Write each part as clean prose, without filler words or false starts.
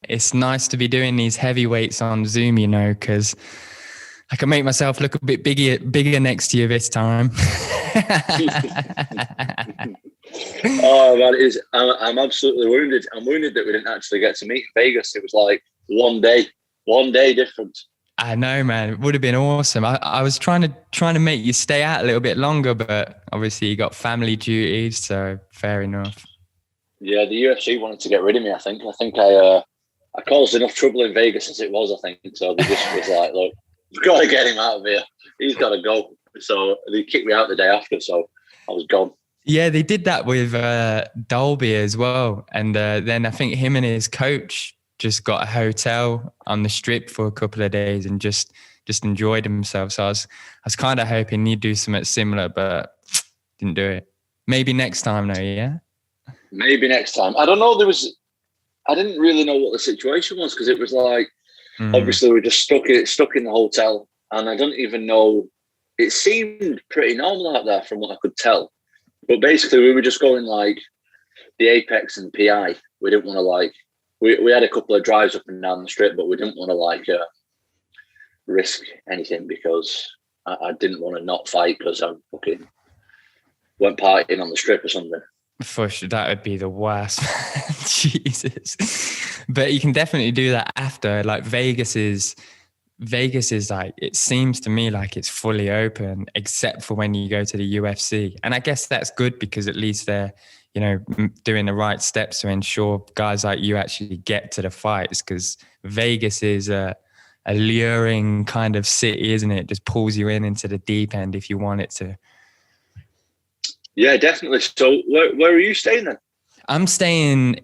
It's nice to be doing these heavyweights on Zoom, you know, because I can make myself look a bit bigger next to you this time. Oh man, I'm absolutely wounded. I'm wounded that we didn't actually get to meet in Vegas. It was like one day difference. I know, man. It would have been awesome. I was trying to make you stay out a little bit longer, but obviously you got family duties, so fair enough. Yeah, the UFC wanted to get rid of me. I think I caused enough trouble in Vegas as it was. I think so. They just was like, look, we've got to get him out of here. He's got to go. So they kicked me out the day after. So I was gone. Yeah, they did that with Dolby as well, and then I think him and his coach just got a hotel on the strip for a couple of days and just enjoyed themselves. So I was kind of hoping you'd do something similar, but didn't do it. Maybe next time, though. Yeah. Maybe next time. I don't know. I didn't really know what the situation was because it was like, obviously we're just stuck in the hotel, and I don't even know. It seemed pretty normal out there from what I could tell, but basically we were just going like the Apex and PI. We didn't want to like. We had a couple of drives up and down the strip, but we didn't want to like risk anything because I didn't want to not fight because I fucking went partying on the strip or something. For sure, that would be the worst. Jesus. But you can definitely do that after. Like Vegas is like, it seems to me like it's fully open except for when you go to the UFC. And I guess that's good because at least they're, you know, doing the right steps to ensure guys like you actually get to the fights, because Vegas is a alluring kind of city, isn't it? Just pulls you into the deep end if you want it to. Yeah, definitely. So where are you staying then? I'm staying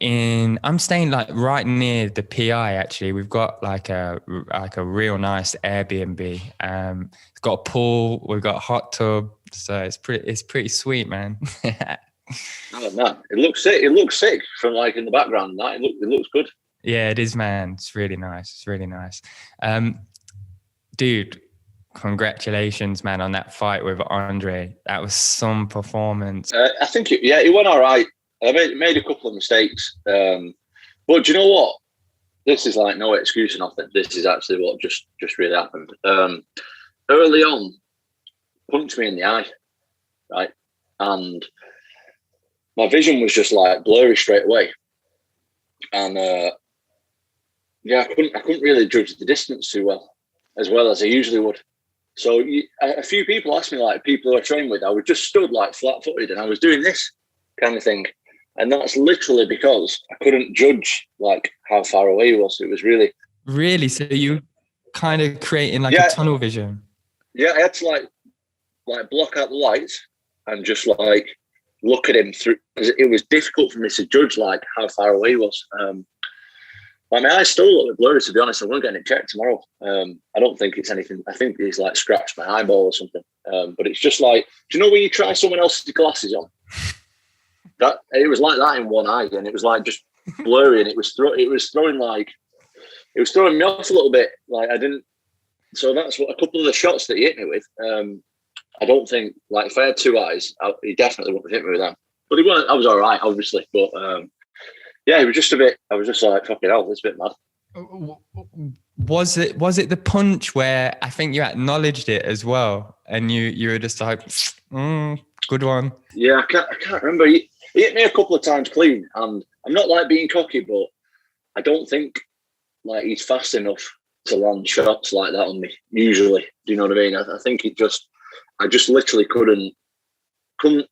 like right near the PI. Actually, we've got like a real nice Airbnb. It's got a pool, we've got a hot tub, so it's pretty sweet, man. Oh man, it looks sick. It looks sick from like in the background. And that it looks good. Yeah, it is, man. It's really nice. Dude, congratulations, man, on that fight with Andre. That was some performance. I think it went all right. I made a couple of mistakes, but do you know what? This is like no excuse or nothing. This is actually what just really happened. Early on, punched me in the eye, right, and my vision was just like blurry straight away, and I couldn't really judge the distance too well as I usually would. So a few people asked me, like people who I trained with, I was just stood like flat-footed and I was doing this kind of thing. And that's literally because I couldn't judge like how far away he was. It was really... So you kind of creating like a tunnel vision? Yeah, I had to like block out the lights and just like look at him through, because it was difficult for me to judge like how far away he was. Like my eyes still look a little blurry, to be honest. I'm going to get it checked tomorrow. I don't think it's anything. I think he's like scratched my eyeball or something. But it's just like, do you know when you try someone else's glasses on? That it was like that in one eye, and it was like just blurry, and it was throwing me off a little bit. Like I didn't. So that's what a couple of the shots that he hit me with. I don't think, like if I had two eyes, he definitely wouldn't have hit me with them. But he weren't. I was all right, obviously. But yeah, it was just a bit. I was just like, fucking hell, it's a bit mad. Was it the punch where I think you acknowledged it as well, and you were just like, good one? Yeah, I can't remember. He hit me a couple of times clean, and I'm not like being cocky, but I don't think like he's fast enough to land shots like that on me. Usually, do you know what I mean? I think I just literally couldn't.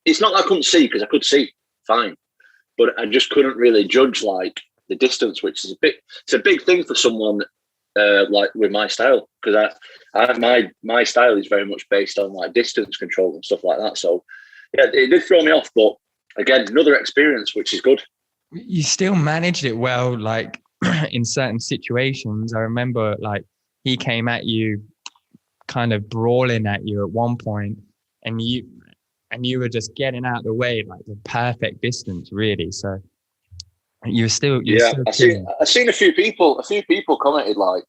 It's not that I couldn't see, because I could see fine, but I just couldn't really judge like the distance, which is it's a big thing for someone like with my style, because my style is very much based on like distance control and stuff like that. So yeah, it did throw me off, but again, another experience, which is good. You still managed it well, like in certain situations. I remember like he came at you kind of brawling at you at one point, and you were just getting out of the way, like the perfect distance, really. So you're still I've seen a few people commented like,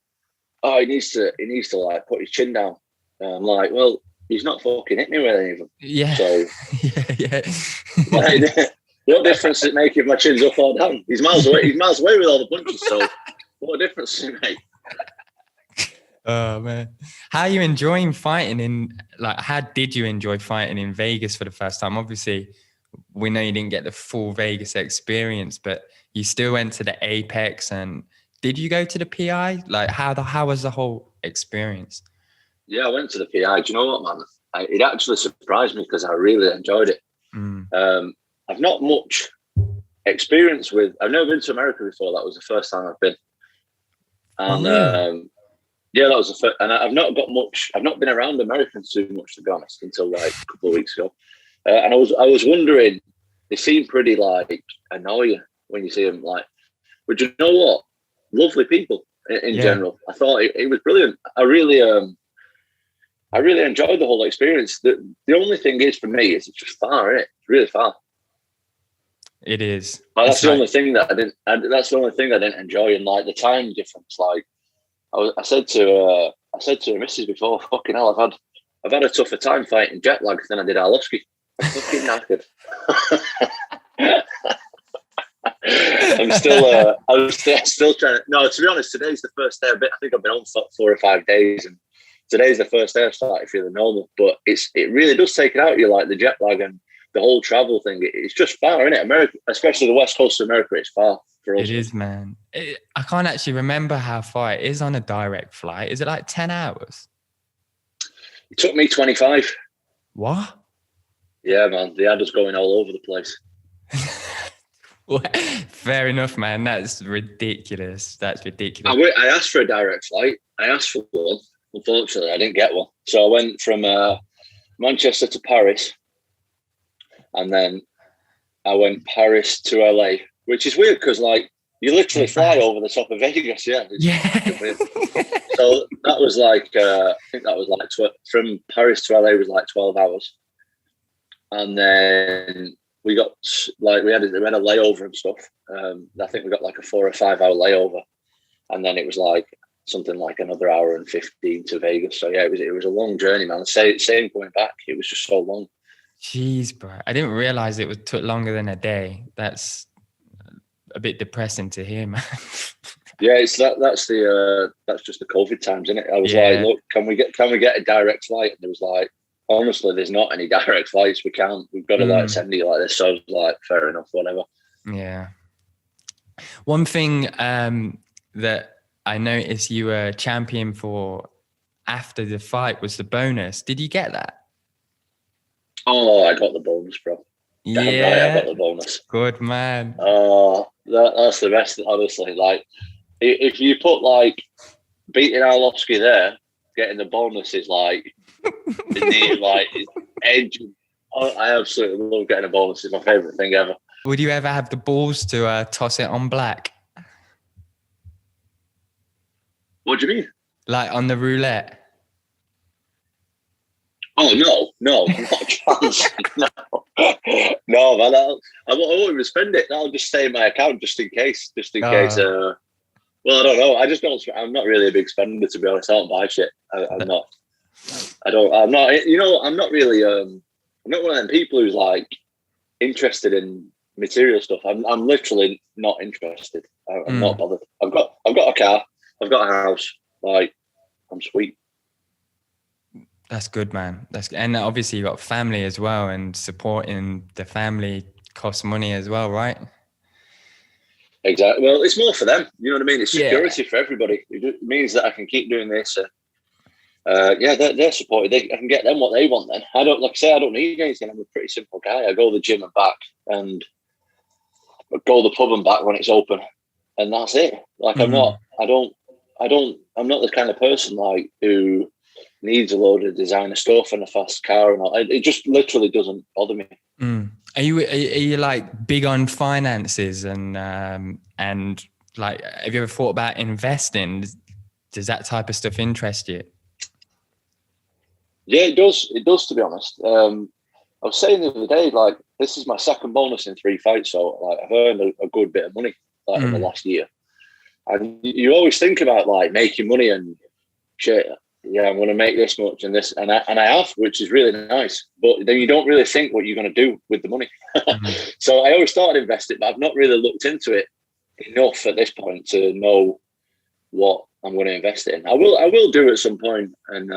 oh, he needs to like put his chin down. I'm like, well, he's not fucking hit me with any of them. Yeah. So yeah. Like, what difference does it make if my chin's up or down? He's miles away. He's miles away with all the punches. So What a difference you make. Oh man, how are you enjoying fighting how did you enjoy fighting in Vegas for the first time? Obviously, we know you didn't get the full Vegas experience, but you still went to the Apex. And did you go to the PI? Like, how was the whole experience? Yeah, I went to the PI. Do you know what, man? It actually surprised me because I really enjoyed it. I've not much experience with. I've never been to America before. That was the first time I've been. And really? yeah, that was the first. And I've not got much. I've not been around Americans too much, to be honest, until like a couple of weeks ago. And I was wondering. They seem pretty like annoying when you see them. Like, but you know what? Lovely people in general. I thought it was brilliant. I really enjoyed the whole experience. The only thing is for me is it's just far, isn't it? It's really far. It is. But that's the only thing that I didn't. That's the only thing I didn't enjoy, and like the time difference. Like I said to her missus before, fucking hell, I've had a tougher time fighting jet lag than I did Arlovski. I'm fucking knackered. I'm still trying to. No, to be honest, today's the first day. I think I've been on for 4 or 5 days, and today's the first day I've started feeling normal. But it really does take it out of you, like the jet lag and the whole travel thing. It's just far, isn't it? America, especially the west coast of America, it's far for us. It is, man. I can't actually remember how far it is on a direct flight. Is it like 10 hours? It took me 25. What? Yeah, man. They had us going all over the place. Fair enough, man. That's ridiculous. That's ridiculous. I asked for a direct flight. I asked for one. Unfortunately, I didn't get one. So I went from Manchester to Paris, and then I went Paris to LA, which is weird because like you literally fly over the top of Vegas. Yeah. Weird. So that was like I think that was like from Paris to LA was like 12 hours, and then we got like we had a layover and stuff. I think we got like a 4 or 5 hour layover, and then it was like something like another hour and 15 to Vegas. So yeah, it was a long journey, man. Same going back. It was just so long. Jeez, bro. I didn't realize it took longer than a day. That's a bit depressing to hear, man. Yeah, that's just the COVID times, isn't it? I was like, look, can we get a direct flight? And there was like, honestly, there's not any direct flights. We've got to like send you like this. So I was like, fair enough, whatever. Yeah. One thing that I noticed you were champion for after the fight was the bonus. Did you get that? Oh, I got the bonus, bro. Yeah, right, I got the bonus. Good man. Oh, that's the best, honestly. Like, if you put like beating Arlovski there, getting the bonus is like edge. I absolutely love getting a bonus. It's my favorite thing ever. Would you ever have the balls to toss it on black? What do you mean? Like on the roulette? Oh no, not a chance. No, man. I won't even spend it. I'll just stay in my account just in case. Well, I don't know. I'm not really a big spender, to be honest. I don't buy shit. I'm not. You know, I'm not really. I'm not one of them people who's like interested in material stuff. I'm literally not interested. I'm not bothered. I've got a car. I've got a house. Like, I'm sweet. That's good, man. And obviously you got family as well, and supporting the family costs money as well, right? Exactly. Well, it's more for them. You know what I mean? It's security for everybody. It means that I can keep doing this. They're supported. I can get them what they want. Then I don't need anything. I'm a pretty simple guy. I go to the gym and back, and go to the pub and back when it's open, and that's it. Like I'm not the kind of person like who needs a load of designer stuff and a fast car and all. It just literally doesn't bother me. Are you like big on finances and like have you ever thought about investing? Does that type of stuff interest you? Yeah, it does. It does, to be honest. I was saying the other day, like, this is my second bonus in 3 fights, so like I've earned a good bit of money like in the last year. And you always think about like making money and shit. Yeah, I'm going to make this much and this, and I have, which is really nice. But then you don't really think what you're going to do with the money. So I always started investing, but I've not really looked into it enough at this point to know what I'm going to invest in. I will do at some point, and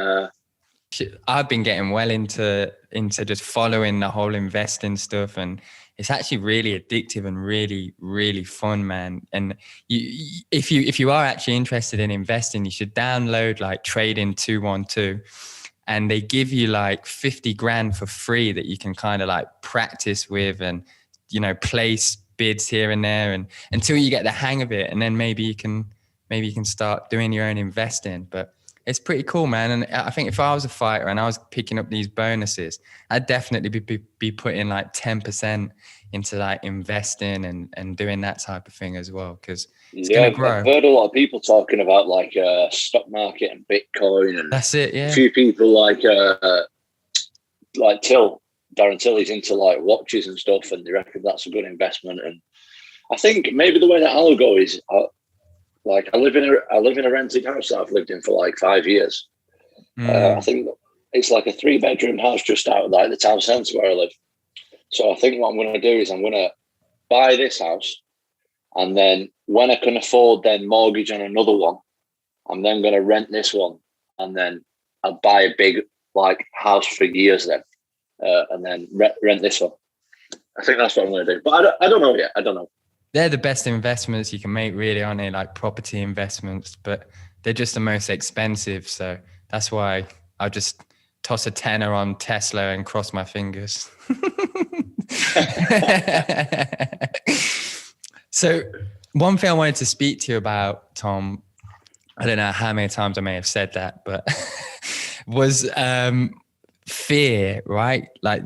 I've been getting well into just following the whole investing stuff, and it's actually really addictive and really, really fun, man. And if you are actually interested in investing, you should download like Trading 212, and they give you like 50 grand for free that you can kind of like practice with, and place bids here and there, and until you get the hang of it, and then maybe you can start doing your own investing. But it's pretty cool, man. And I think if I was a fighter and I was picking up these bonuses, I'd definitely be putting like 10% into like investing and doing that type of thing as well, because it's going to grow. I've heard a lot of people talking about like stock market and Bitcoin, and that's it. Yeah, a few people like Darren Tilley's into like watches and stuff, and they reckon that's a good investment. And I think maybe the way that I'll go is. Like I live in a rented house that I've lived in for like 5 years. I think it's like a 3-bedroom house just out of like the town centre where I live. So I think what I'm going to do is I'm going to buy this house, and then when I can afford then mortgage on another one, I'm then going to rent this one, and then I'll buy a big like house for years then, and then rent this one. I think that's what I'm going to do. But I don't know yet. I don't know. They're the best investments you can make, really, aren't they? Like property investments, but they're just the most expensive. So that's why I'll just toss a tenner on Tesla and cross my fingers. So one thing I wanted to speak to you about, Tom, I don't know how many times I may have said that, but was fear, right? Like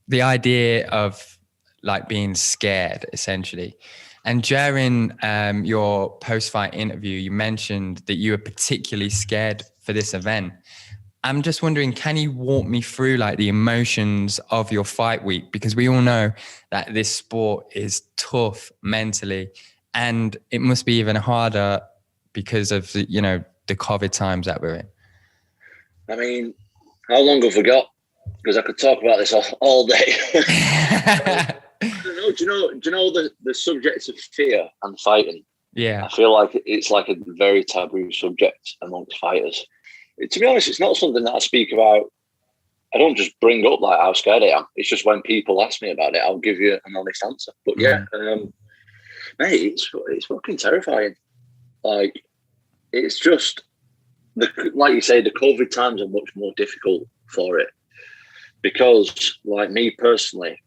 the idea of like being scared, essentially. And during your post-fight interview, you mentioned that you were particularly scared for this event. I'm just wondering, can you walk me through like the emotions of your fight week? Because we all know that this sport is tough mentally, and it must be even harder because of the COVID times that we're in. I mean, how long have we got? Because I could talk about this all day. I don't know. Do you know the subject of fear and fighting? Yeah. I feel like it's like a very taboo subject amongst fighters. To be honest, it's not something that I speak about. I don't just bring up like how scared I am. It's just when people ask me about it, I'll give you an honest answer. But mate, it's fucking terrifying. Like, it's just like you say, the COVID times are much more difficult for it, because like me personally,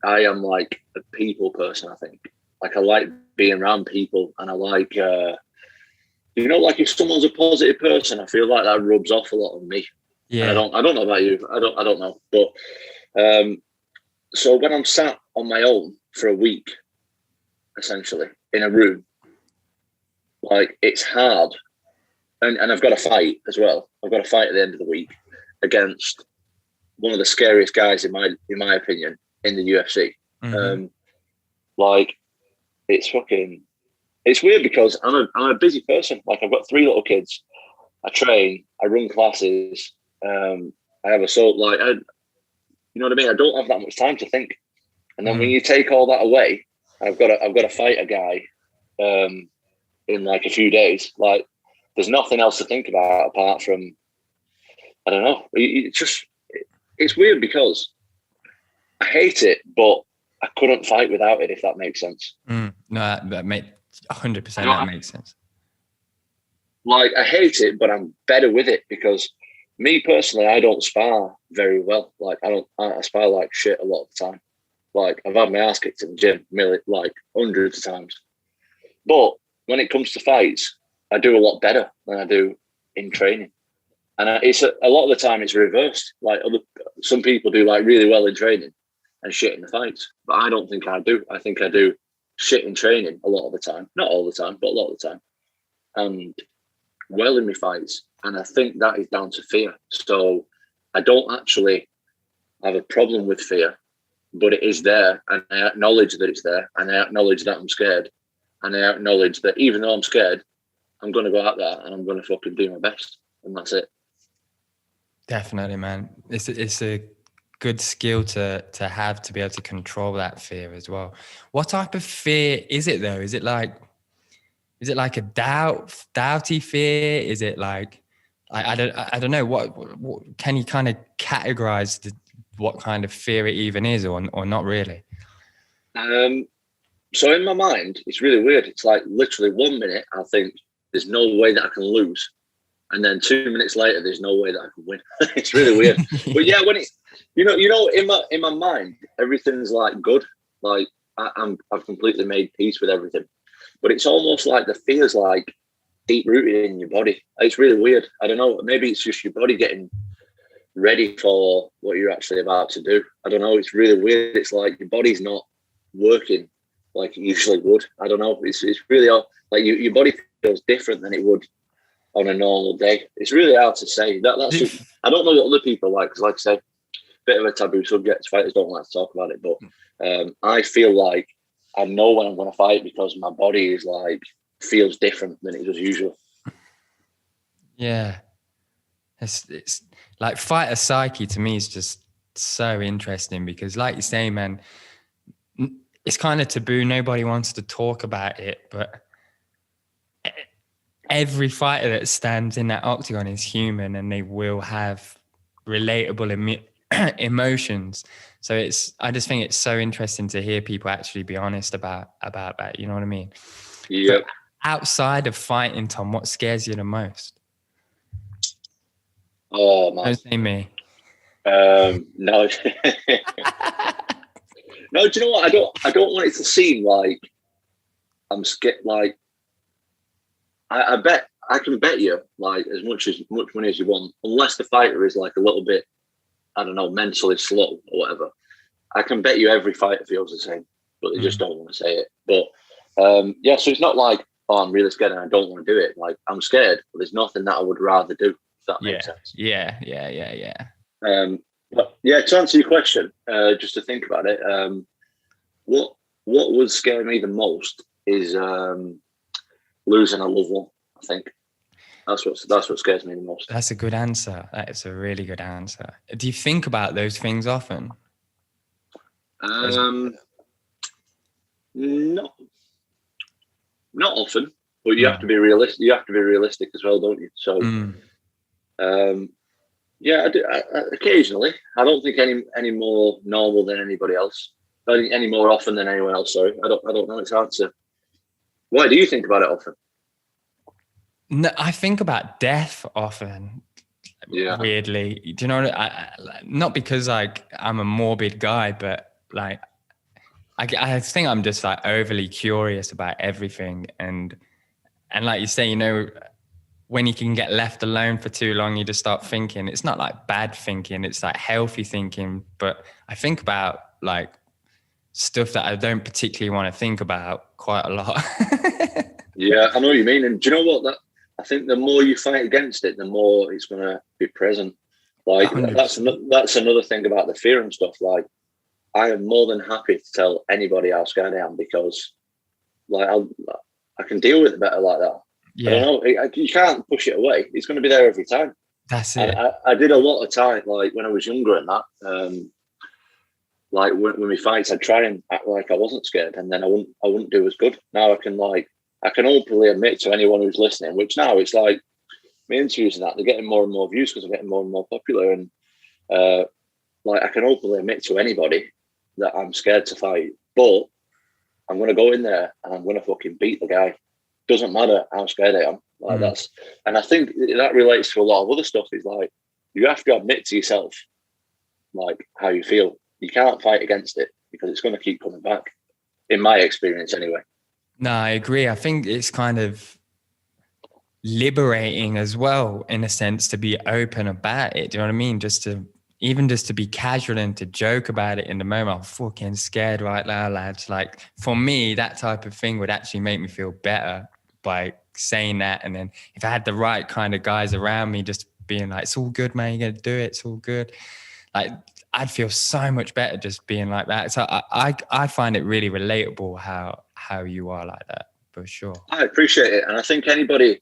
I am like a people person, I think. Like I like being around people, and I like, like if someone's a positive person, I feel like that rubs off a lot on me. Yeah. And I don't know about you. I don't know. But so when I'm sat on my own for a week, essentially in a room, like it's hard. And I've got a fight as well. I've got a fight at the end of the week against one of the scariest guys in my opinion in the UFC. Mm-hmm. Like it's weird because I'm a busy person. Like I've got 3 little kids. I train, I run classes. I have you know what I mean? I don't have that much time to think. And then when you take all that away, I've got to fight a guy in like a few days. Like there's nothing else to think about apart from, I don't know. It's weird because I hate it, but I couldn't fight without it, if that makes sense. No, that makes 100%. That makes sense. Like I hate it, but I'm better with it because me personally, I don't spar very well. Like I spar like shit a lot of the time. Like I've had my ass kicked in the gym, like hundreds of times. But when it comes to fights, I do a lot better than I do in training. And it's a lot of the time it's reversed. Like some people do like really well in training and shit in the fights, but I don't think I do. I think I do shit in training a lot of the time, not all the time, but a lot of the time, and well in my fights. And I think that is down to fear. So I don't actually have a problem with fear, but it is there, and I acknowledge that it's there, and I acknowledge that I'm scared, and I acknowledge that even though I'm scared, I'm going to go out there and I'm going to fucking do my best, and that's it. Definitely, man. It's a good skill to have, to be able to control that fear as well. What type of fear is it though? Is it like is it like a doubty fear? Is it like, I don't know, what can you kind of categorize what kind of fear it even is, or not really? So in my mind, it's really weird. It's like literally 1 minute I think there's no way that I can lose, and then 2 minutes later there's no way that I can win. It's really weird. Yeah. But yeah, when it, in my mind, everything's like good. Like I've completely made peace with everything. But it's almost like the fear's like deep rooted in your body. It's really weird. I don't know. Maybe it's just your body getting ready for what you're actually about to do. I don't know. It's really weird. It's like your body's not working like it usually would. I don't know. It's really like your body feels different than it would on a normal day. It's really hard to say. That's just, I don't know what other people are like, because like I say, bit of a taboo subject. Fighters don't like to talk about it, but I feel like I know when I'm going to fight because my body is like feels different than it does usually. Yeah, it's like fighter psyche to me is just so interesting, because like you say, man, it's kind of taboo. Nobody wants to talk about it, but every fighter that stands in that octagon is human, and they will have relatable emotions. So I just think it's so interesting to hear people actually be honest about that. You know what I mean? Yeah. But outside of fighting, Tom, what scares you the most? Oh man. Don't say me. No. No, do you know what? I don't want it to seem like I'm scared. Like I bet I can bet you like as much money as you want, unless the fighter is like a little bit, I don't know, mentally slow or whatever. I can bet you every fighter feels the same, but they just don't want to say it. But yeah, so it's not like, oh, I'm really scared and I don't want to do it. Like I'm scared, but there's nothing that I would rather do. If that makes sense. Yeah. But yeah, to answer your question, just to think about it, what would scare me the most is losing a loved one. I think that's what scares me the most. That's a good answer. That is a really good answer. Do you think about those things often? Not often, but you have to be realistic. You have to be realistic as well, don't you? So, yeah, I do. Occasionally, I don't think any more normal than anybody else. Any more often than anyone else. Sorry, I don't know. It's hard to. Why do you think about it often? No, I think about death often. Yeah. Weirdly, do you know? Not because like I'm a morbid guy, but like I think I'm just like overly curious about everything, and like you say, you know, when you can get left alone for too long, you just start thinking. It's not like bad thinking; it's like healthy thinking. But I think about like stuff that I don't particularly want to think about quite a lot. Yeah, I know what you mean. And do you know what? I think the more you fight against it, the more it's going to be present. Like 100%. that's another thing about the fear and stuff. Like I am more than happy to tell anybody how scared I am, because like I can deal with it better like that. Yeah. I don't know. You can't push it away. It's going to be there every time. That's it. I did a lot of time, like when I was younger and that. Like when we fights, I'd try and act like I wasn't scared, and then I wouldn't do as good. Now I can openly admit to anyone who's listening, which now it's like my interviews and that, they're getting more and more views because I'm getting more and more popular. And like I can openly admit to anybody that I'm scared to fight, but I'm going to go in there and I'm going to fucking beat the guy. Doesn't matter how scared I am. Like that's, and I think that relates to a lot of other stuff. Is like you have to admit to yourself like how you feel. You can't fight against it because it's going to keep coming back. In my experience, anyway. No, I agree. I think it's kind of liberating as well, in a sense, to be open about it. Do you know what I mean? Just to be casual and to joke about it in the moment. I'm fucking scared right now, lads. Like for me, that type of thing would actually make me feel better by saying that. And then if I had the right kind of guys around me, just being like, it's all good, man. You're going to do it. It's all good. Like I'd feel so much better just being like that. So I find it really relatable how you are like that, for sure. I appreciate it. And I think anybody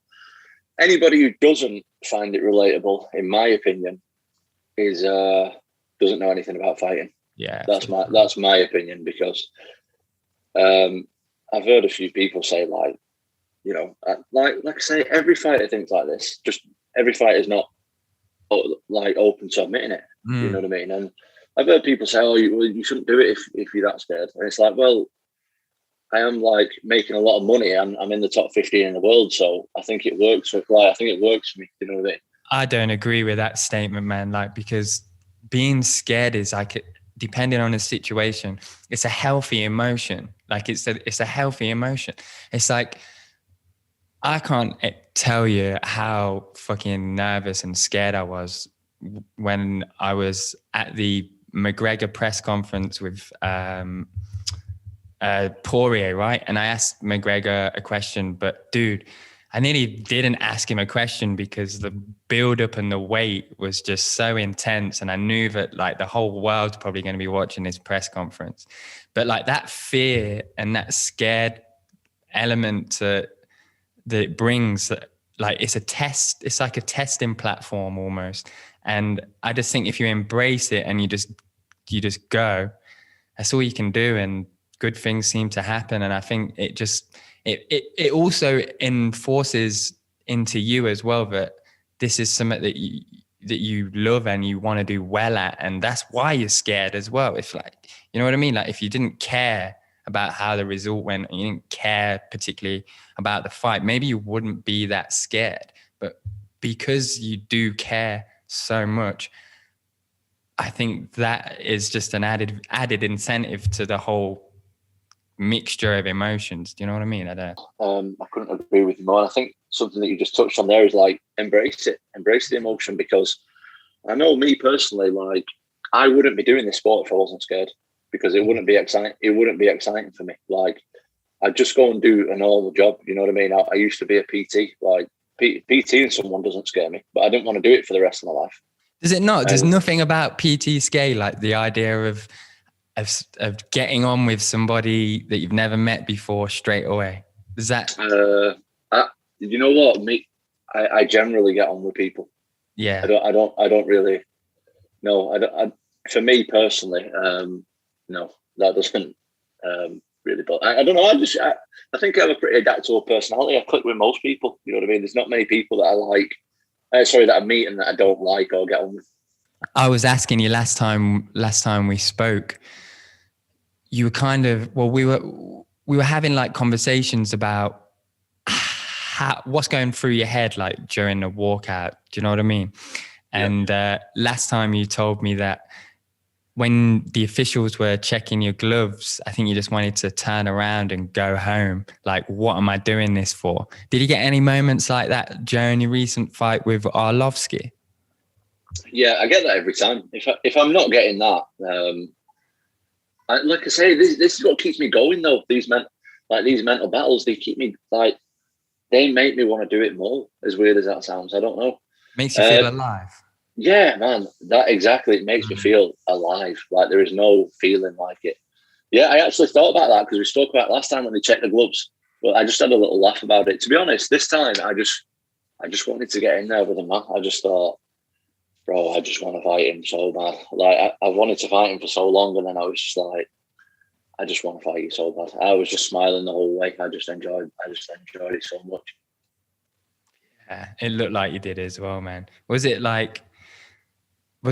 who doesn't find it relatable, in my opinion, is doesn't know anything about fighting. Yeah. That's my opinion, because I've heard a few people say like, you know, like I say, every fighter thinks like this. Just every fighter is not like open to admitting it. You know what I mean? And I've heard people say, "Oh, you shouldn't do it if you're that scared." And it's like, well, I am like making a lot of money, and I'm in the top 15 in the world, so I think it works. I think it works for me. You know what I mean? I don't agree with that statement, man. Like, because being scared is like, depending on the situation, it's a healthy emotion. Like, it's a healthy emotion. It's like, I can't tell you how fucking nervous and scared I was when I was at the McGregor press conference with Poirier, right? And I asked McGregor a question, but dude, I nearly didn't ask him a question because the build-up and the wait was just so intense, and I knew that like the whole world's probably going to be watching this press conference. But like that fear and that scared element that it brings, like it's a test. It's like a testing platform almost. And I just think if you embrace it and you just go, that's all you can do, and good things seem to happen. And I think it also enforces into you as well that this is something that you love and you want to do well at, and that's why you're scared as well. If like, you know what I mean? Like if you didn't care about how the result went, and you didn't care particularly about the fight, maybe you wouldn't be that scared. But because you do care so much, I think that is just an added incentive to the whole mixture of emotions. Do you know what I mean? I couldn't agree with you more. I think something that you just touched on there is like embrace the emotion, because I know me personally, like I wouldn't be doing this sport if I wasn't scared, because it wouldn't be exciting. It wouldn't be exciting for me. Like I'd just go and do a normal job. You know what I mean? I used to be a PT. Like PT and someone doesn't scare me, but I didn't want to do it for the rest of my life. Does it not? Does nothing about PT scare, like the idea of getting on with somebody that you've never met before straight away? Does that? You know what? I generally get on with people. Yeah. I don't really. No, I don't. For me personally, no, that doesn't really. But I don't know. I think I have a pretty adaptable personality. I click with most people. You know what I mean? There's not many people that I like. That I meet and that I don't like or get on with. I was asking you last time we spoke. You were kind of, well, we were having like conversations about what's going through your head like during the walkout. Do you know what I mean? And last time you told me that when the officials were checking your gloves, I think you just wanted to turn around and go home. Like, what am I doing this for? Did you get any moments like that during your recent fight with Arlovski? Yeah, I get that every time. If I'm not getting that, like I say, this is what keeps me going though. These mental battles, they keep me like, they make me want to do it more. As weird as that sounds, I don't know. Makes you feel alive. Yeah, man, that exactly. It makes me feel alive. Like there is no feeling like it. Yeah, I actually thought about that because we spoke about last time when they checked the gloves. But I just had a little laugh about it. To be honest, this time I just wanted to get in there with him, man. I just thought, bro, I just want to fight him so bad. Like I wanted to fight him for so long, and then I was just like, I just want to fight you so bad. I was just smiling the whole way. I just enjoyed it so much. Yeah, it looked like you did as well, man. Was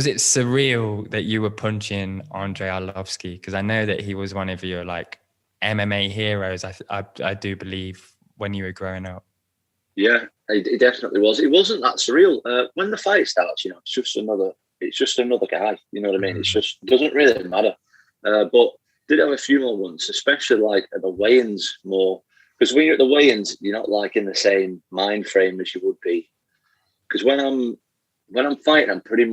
it surreal that you were punching Andre Arlovski? Because I know that he was one of your like MMA heroes. I do believe when you were growing up. Yeah, it definitely was. It wasn't that surreal. When the fight starts, you know, it's just another guy. You know what I mean? It's just, it doesn't really matter. But did have a few more ones, especially like at the weigh-ins more. Because when you're at the weigh-ins, you're not like in the same mind frame as you would be. Because when I'm fighting, I'm pretty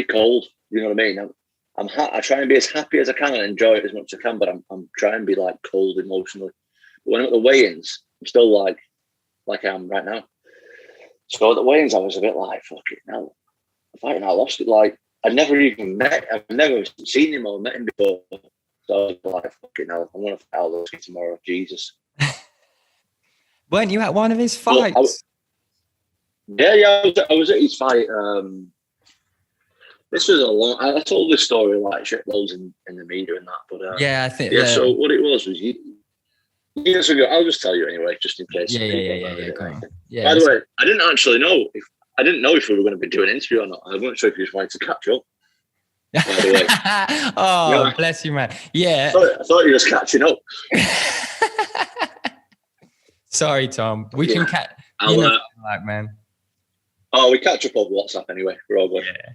cold. You know what I mean? I try and be as happy as I can and enjoy it as much as I can, but I'm trying to be like cold emotionally. But when I'm at the weigh-ins, I'm still like I am right now. So at the weigh-ins, I was a bit like, fuck it, now I'm fighting Arlovski. Like I've never seen him or met him before. So I was like, fuck it, now I'm gonna fight Arlovski tomorrow. Jesus. Weren't you at one of his fights? I was at his fight. This was I told this story like shitloads in the media and that, but yeah, I think. So what it was years ago, I'll just tell you anyway, just in case. Yeah. Go on. Yeah. By the way, I didn't actually know if we were going to be doing an interview or not. I wasn't sure if you just wanted to catch up. By the way. Oh, bless you, man. Yeah. I thought you were just catching up. Sorry, Tom. We can catch. Man. Oh, we catch up over WhatsApp anyway. We're all good. Yeah.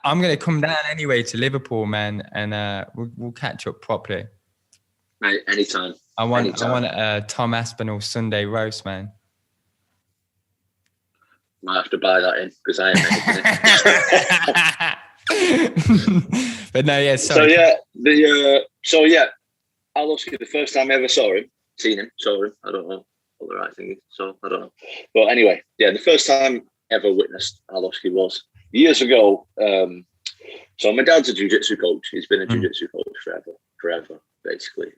I'm going to come down anyway to Liverpool, man, and we'll catch up properly. Mate, anytime. I want Tom Aspinall Sunday roast, man. Might have to buy that in because I ain't making it. But no, yeah. Sorry. So yeah, Arlovski, the first time I ever saw him, I don't know what the right thing is. So I don't know. But anyway, yeah, the first time ever witnessed Arlovski was years ago. So my dad's a jiu-jitsu coach. He's been a jiu-jitsu coach forever, basically.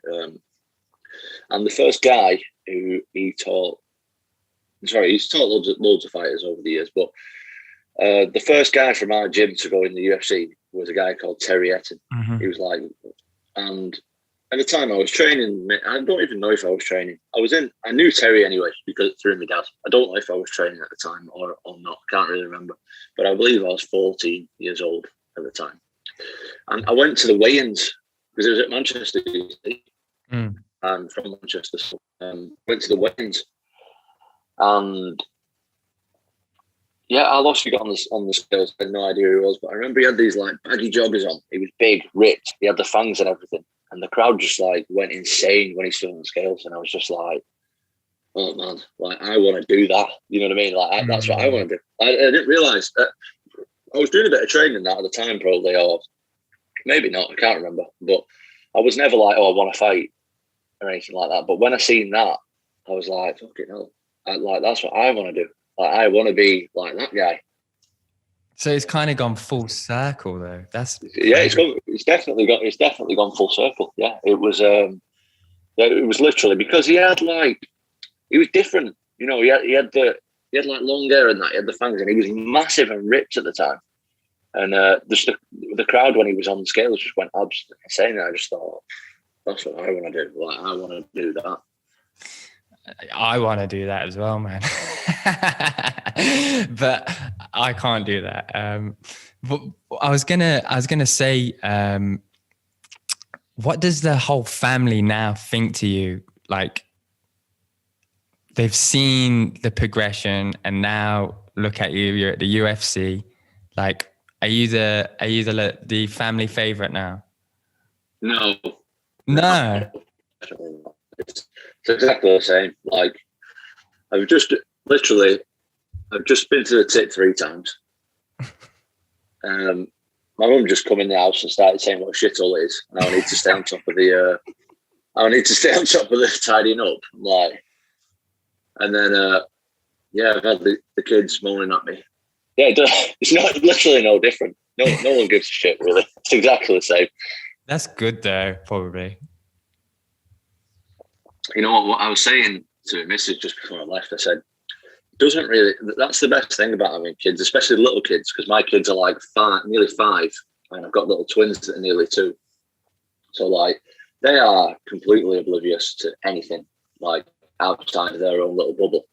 And the first guy who he's taught loads of fighters over the years, but the first guy from our gym to go in the UFC was a guy called Terry Etten. He was like, and at the time I was training, I don't even know if I was training. I knew Terry anyway because through my dad. I don't know if I was training at the time or not. Can't really remember. But I believe I was 14 years old at the time. And I went to the weigh-ins because it was at Manchester. I'm from Manchester. So, went to the weigh-ins. And yeah, Arlovski got on the scales. I had no idea who he was, but I remember he had these like baggy joggers on. He was big, ripped. He had the fangs and everything. And the crowd just like went insane when he stood on the scales. And I was just like, oh man, like I want to do that. You know what I mean? Like that's what I want to do. I didn't realise that I was doing a bit of training that at the time, probably, or maybe not. I can't remember. But I was never like, oh, I want to fight or anything like that. But when I seen that, I was like, fucking hell. Like that's what I want to do. Like I want to be like that guy. So it's kind of gone full circle, though. It's definitely gone full circle. Yeah, it was literally because he was different. You know, he had like long hair and that. He had the fangs, and he was massive and ripped at the time. And just the crowd when he was on the scales just went absolutely insane. And I just thought, that's what I want to do. Like I want to do that. I want to do that as well, man. But I can't do that. But I was gonna say, what does the whole family now think to you? Like, they've seen the progression, and now look at you. You're at the UFC. Like, are you the family favorite now? No. It's exactly the same. Like, I've just been to the tit 3 times. My mum just come in the house and started saying what a shithole it is. And I need to stay on top of the tidying up. Like, and then I've had the kids moaning at me. Yeah, it's not literally no different. No one gives a shit really. It's exactly the same. That's good though, probably. You know what I was saying to Mrs. just before I left, I said, that's the best thing about having kids, especially little kids, because my kids are like nearly 5, and I've got little twins that are nearly 2. So like, they are completely oblivious to anything like outside of their own little bubble.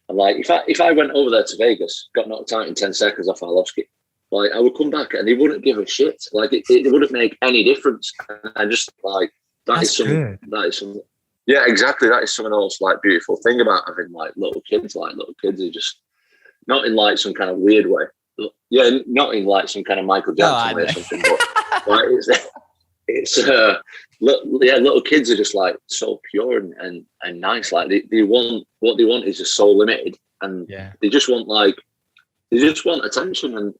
And like, if I went over there to Vegas, got knocked out in 10 seconds off Arlovski, like I would come back and he wouldn't give a shit. Like it wouldn't make any difference. And I just like, that is something. Yeah, exactly. That is something else like beautiful thing about having like little kids. Like little kids are just not in like some kind of weird way. Yeah, not in like some kind of Michael Jackson way or something. But like little kids are just like so pure and nice. Like they want what they want is just so limited, and they just want attention and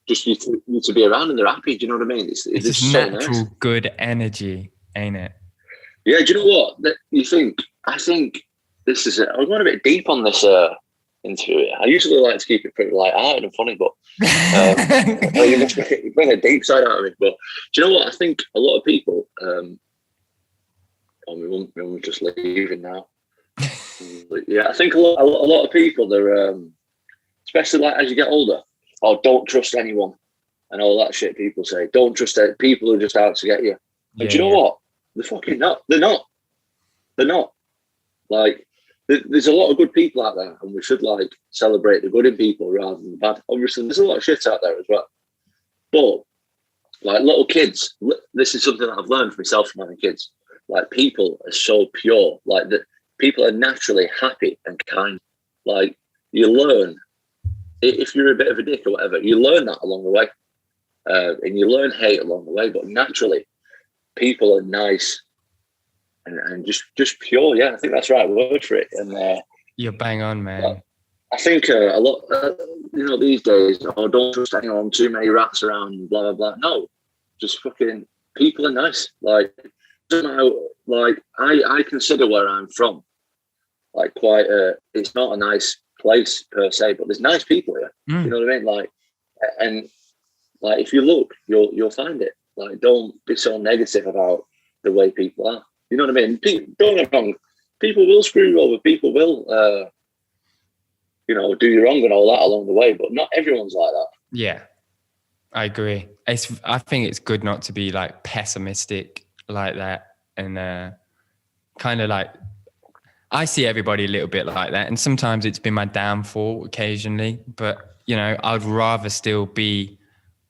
just you to be around, and they're happy. Do you know what I mean? It's just so natural, nice. Good energy, ain't it? Yeah, do you know what? I think this is it. I was going a bit deep on this interview. I usually like to keep it pretty light-hearted and funny, but you bring a deep side out of it. But do you know what? I think a lot of people, we're just leaving now. Yeah, I think a lot of people, they're, especially like as you get older, don't trust anyone and all that shit people say. Don't trust people who are just out to get you. And do you know what? They're fucking not. They're not. Like, there's a lot of good people out there, and we should like celebrate the good in people rather than the bad. Obviously, there's a lot of shit out there as well. But like little kids, this is something that I've learned for myself from having kids. Like, people are so pure. Like, that people are naturally happy and kind. Like, you learn, if you're a bit of a dick or whatever, you learn that along the way, and you learn hate along the way. But naturally, people are nice and just pure. Yeah, I think that's the right word for it. And You're bang on, man. I think a lot, these days, don't trust anyone, too many rats around, blah blah blah. No, just fucking people are nice. Like, somehow, like I consider where I'm from like quite it's not a nice place per se, but there's nice people here. You know what I mean? Like, and like if you look, you'll find it. Like, don't be so negative about the way people are. You know what I mean? Don't get me wrong. People will screw you over. People will, do you wrong and all that along the way. But not everyone's like that. Yeah, I agree. I think it's good not to be like pessimistic like that, and kind of like, I see everybody a little bit like that, and sometimes it's been my downfall occasionally. But I'd rather still be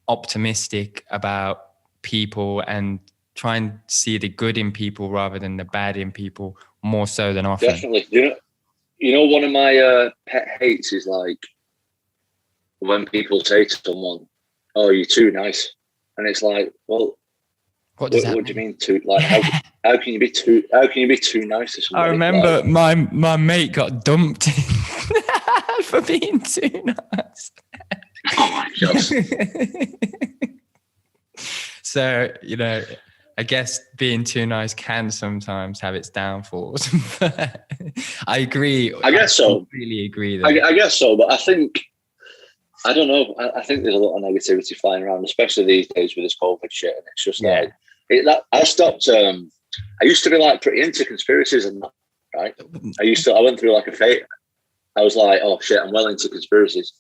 optimistic about people and try and see the good in people rather than the bad in people, more so than often. Definitely. You know, one of my pet hates is like when people say to someone, "Oh, you're too nice," and it's like, well, what do you mean too? Like, how can you be too nice to somebody? I remember my mate got dumped for being too nice. Oh my God. So, I guess being too nice can sometimes have its downfalls. I agree. I guess so. I really agree. Though. I guess so, but I think, I don't know. I think there's a lot of negativity flying around, especially these days with this COVID shit. And it's just like, I stopped. I used to be like pretty into conspiracies and that, right? I went through like a phase. I was like, oh shit, I'm well into conspiracies.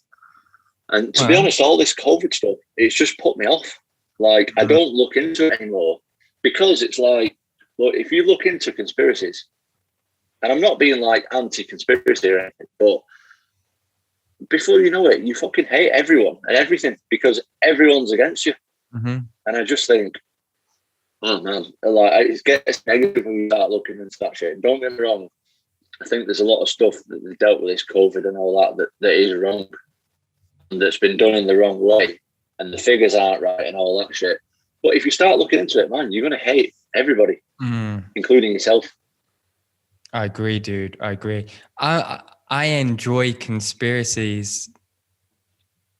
And to be honest, all this COVID stuff, it's just put me off. Like, I don't look into it anymore because it's like, look, if you look into conspiracies, and I'm not being like anti-conspiracy or anything, but before you know it, you fucking hate everyone and everything because everyone's against you. Mm-hmm. And I just think, oh man, like, it gets negative when you start looking into that shit. Don't get me wrong. I think there's a lot of stuff that they've dealt with this COVID and all that is wrong, and that's been done in the wrong way, and the figures aren't right and all that shit. But if you start looking into it, man, you're going to hate everybody, including yourself. I agree, dude. I agree. I enjoy conspiracies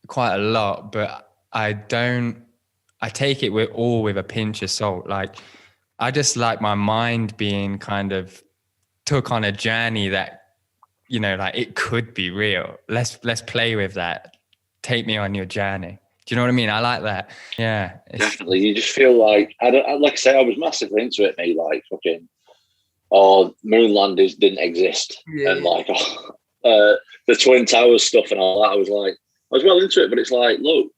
quite a lot, but I take it with a pinch of salt. Like, I just like my mind being kind of took on a journey that, like, it could be real. Let's play with that. Take me on your journey. Do you know what I mean? I like that. Yeah. Definitely. You just feel like, like I say, I was massively into it, mate. Like, fucking, moon landers didn't exist. Yeah. And like, the Twin Towers stuff and all that. I was well into it, but it's like, look,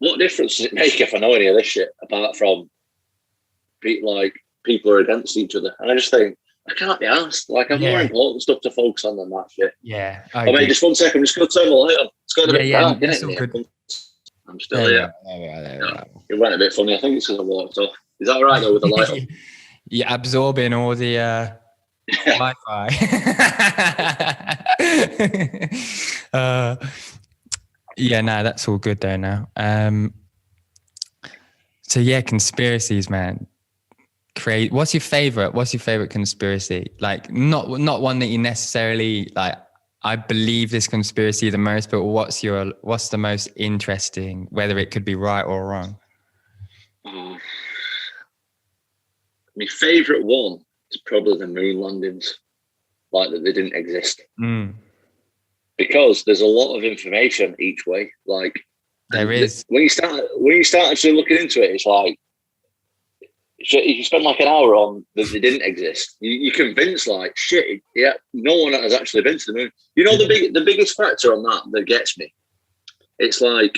what difference does it make if I know any of this shit apart from people are against each other? And I just think, I can't be asked. Like, I've more important stuff to focus on than that shit. Yeah. Mate, just 1 second. I'm just going to turn the light on. It's got a bit dark, isn't it? I'm still here. It went a bit funny. I think it's because I walked off. Is that all right, though, with the light on? You're absorbing all the Wi-Fi. That's all good though now. So yeah, conspiracies, man. What's your favorite conspiracy? Like, not one that you necessarily like, I believe this conspiracy the most, but what's the most interesting, whether it could be right or wrong? My favourite one is probably the moon landings, like that they didn't exist. Because there's a lot of information each way. Like, there is. When you start actually looking into it, it's like, if you spend like an hour on that they didn't exist, you're convinced, like, shit, yeah, no one has actually been to the moon. You know, the biggest factor on that gets me, it's like,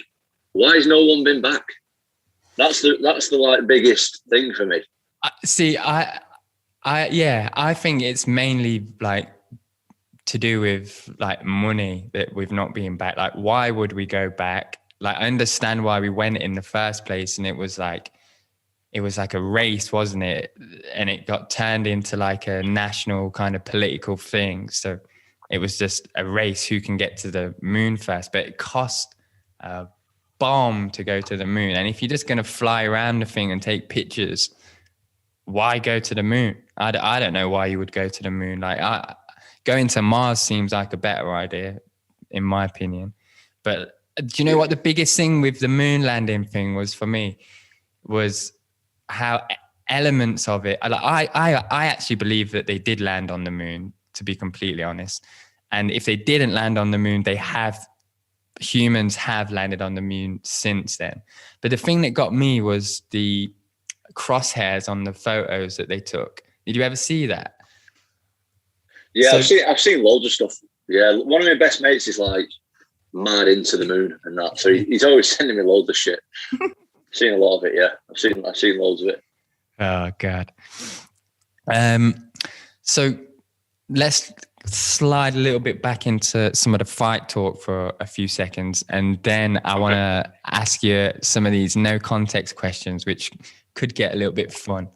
why has no one been back? That's the like biggest thing for me. See, I think it's mainly like to do with like money that we've not been back. Like, why would we go back? Like, I understand why we went in the first place, and it was like a race, wasn't it? And it got turned into like a national kind of political thing. So it was just a race who can get to the moon first. But it cost a bomb to go to the moon. And if you're just going to fly around the thing and take pictures, why go to the moon? I don't know why you would go to the moon. Like, going to Mars seems like a better idea, in my opinion. But do you know what the biggest thing with the moon landing thing was for me? Was how elements of it. I actually believe that they did land on the moon, to be completely honest. And if they didn't land on the moon, humans have landed on the moon since then. But the thing that got me was the crosshairs on the photos that they took. Did you ever see that? Yeah, I've seen loads of stuff. Yeah, one of my best mates is like mad into the moon and that, so he's always sending me loads of shit. I've seen a lot of it. Yeah, I've seen loads of it. Oh God. So let's slide a little bit back into some of the fight talk for a few seconds, and then I want to ask you some of these no context questions, which could get a little bit fun.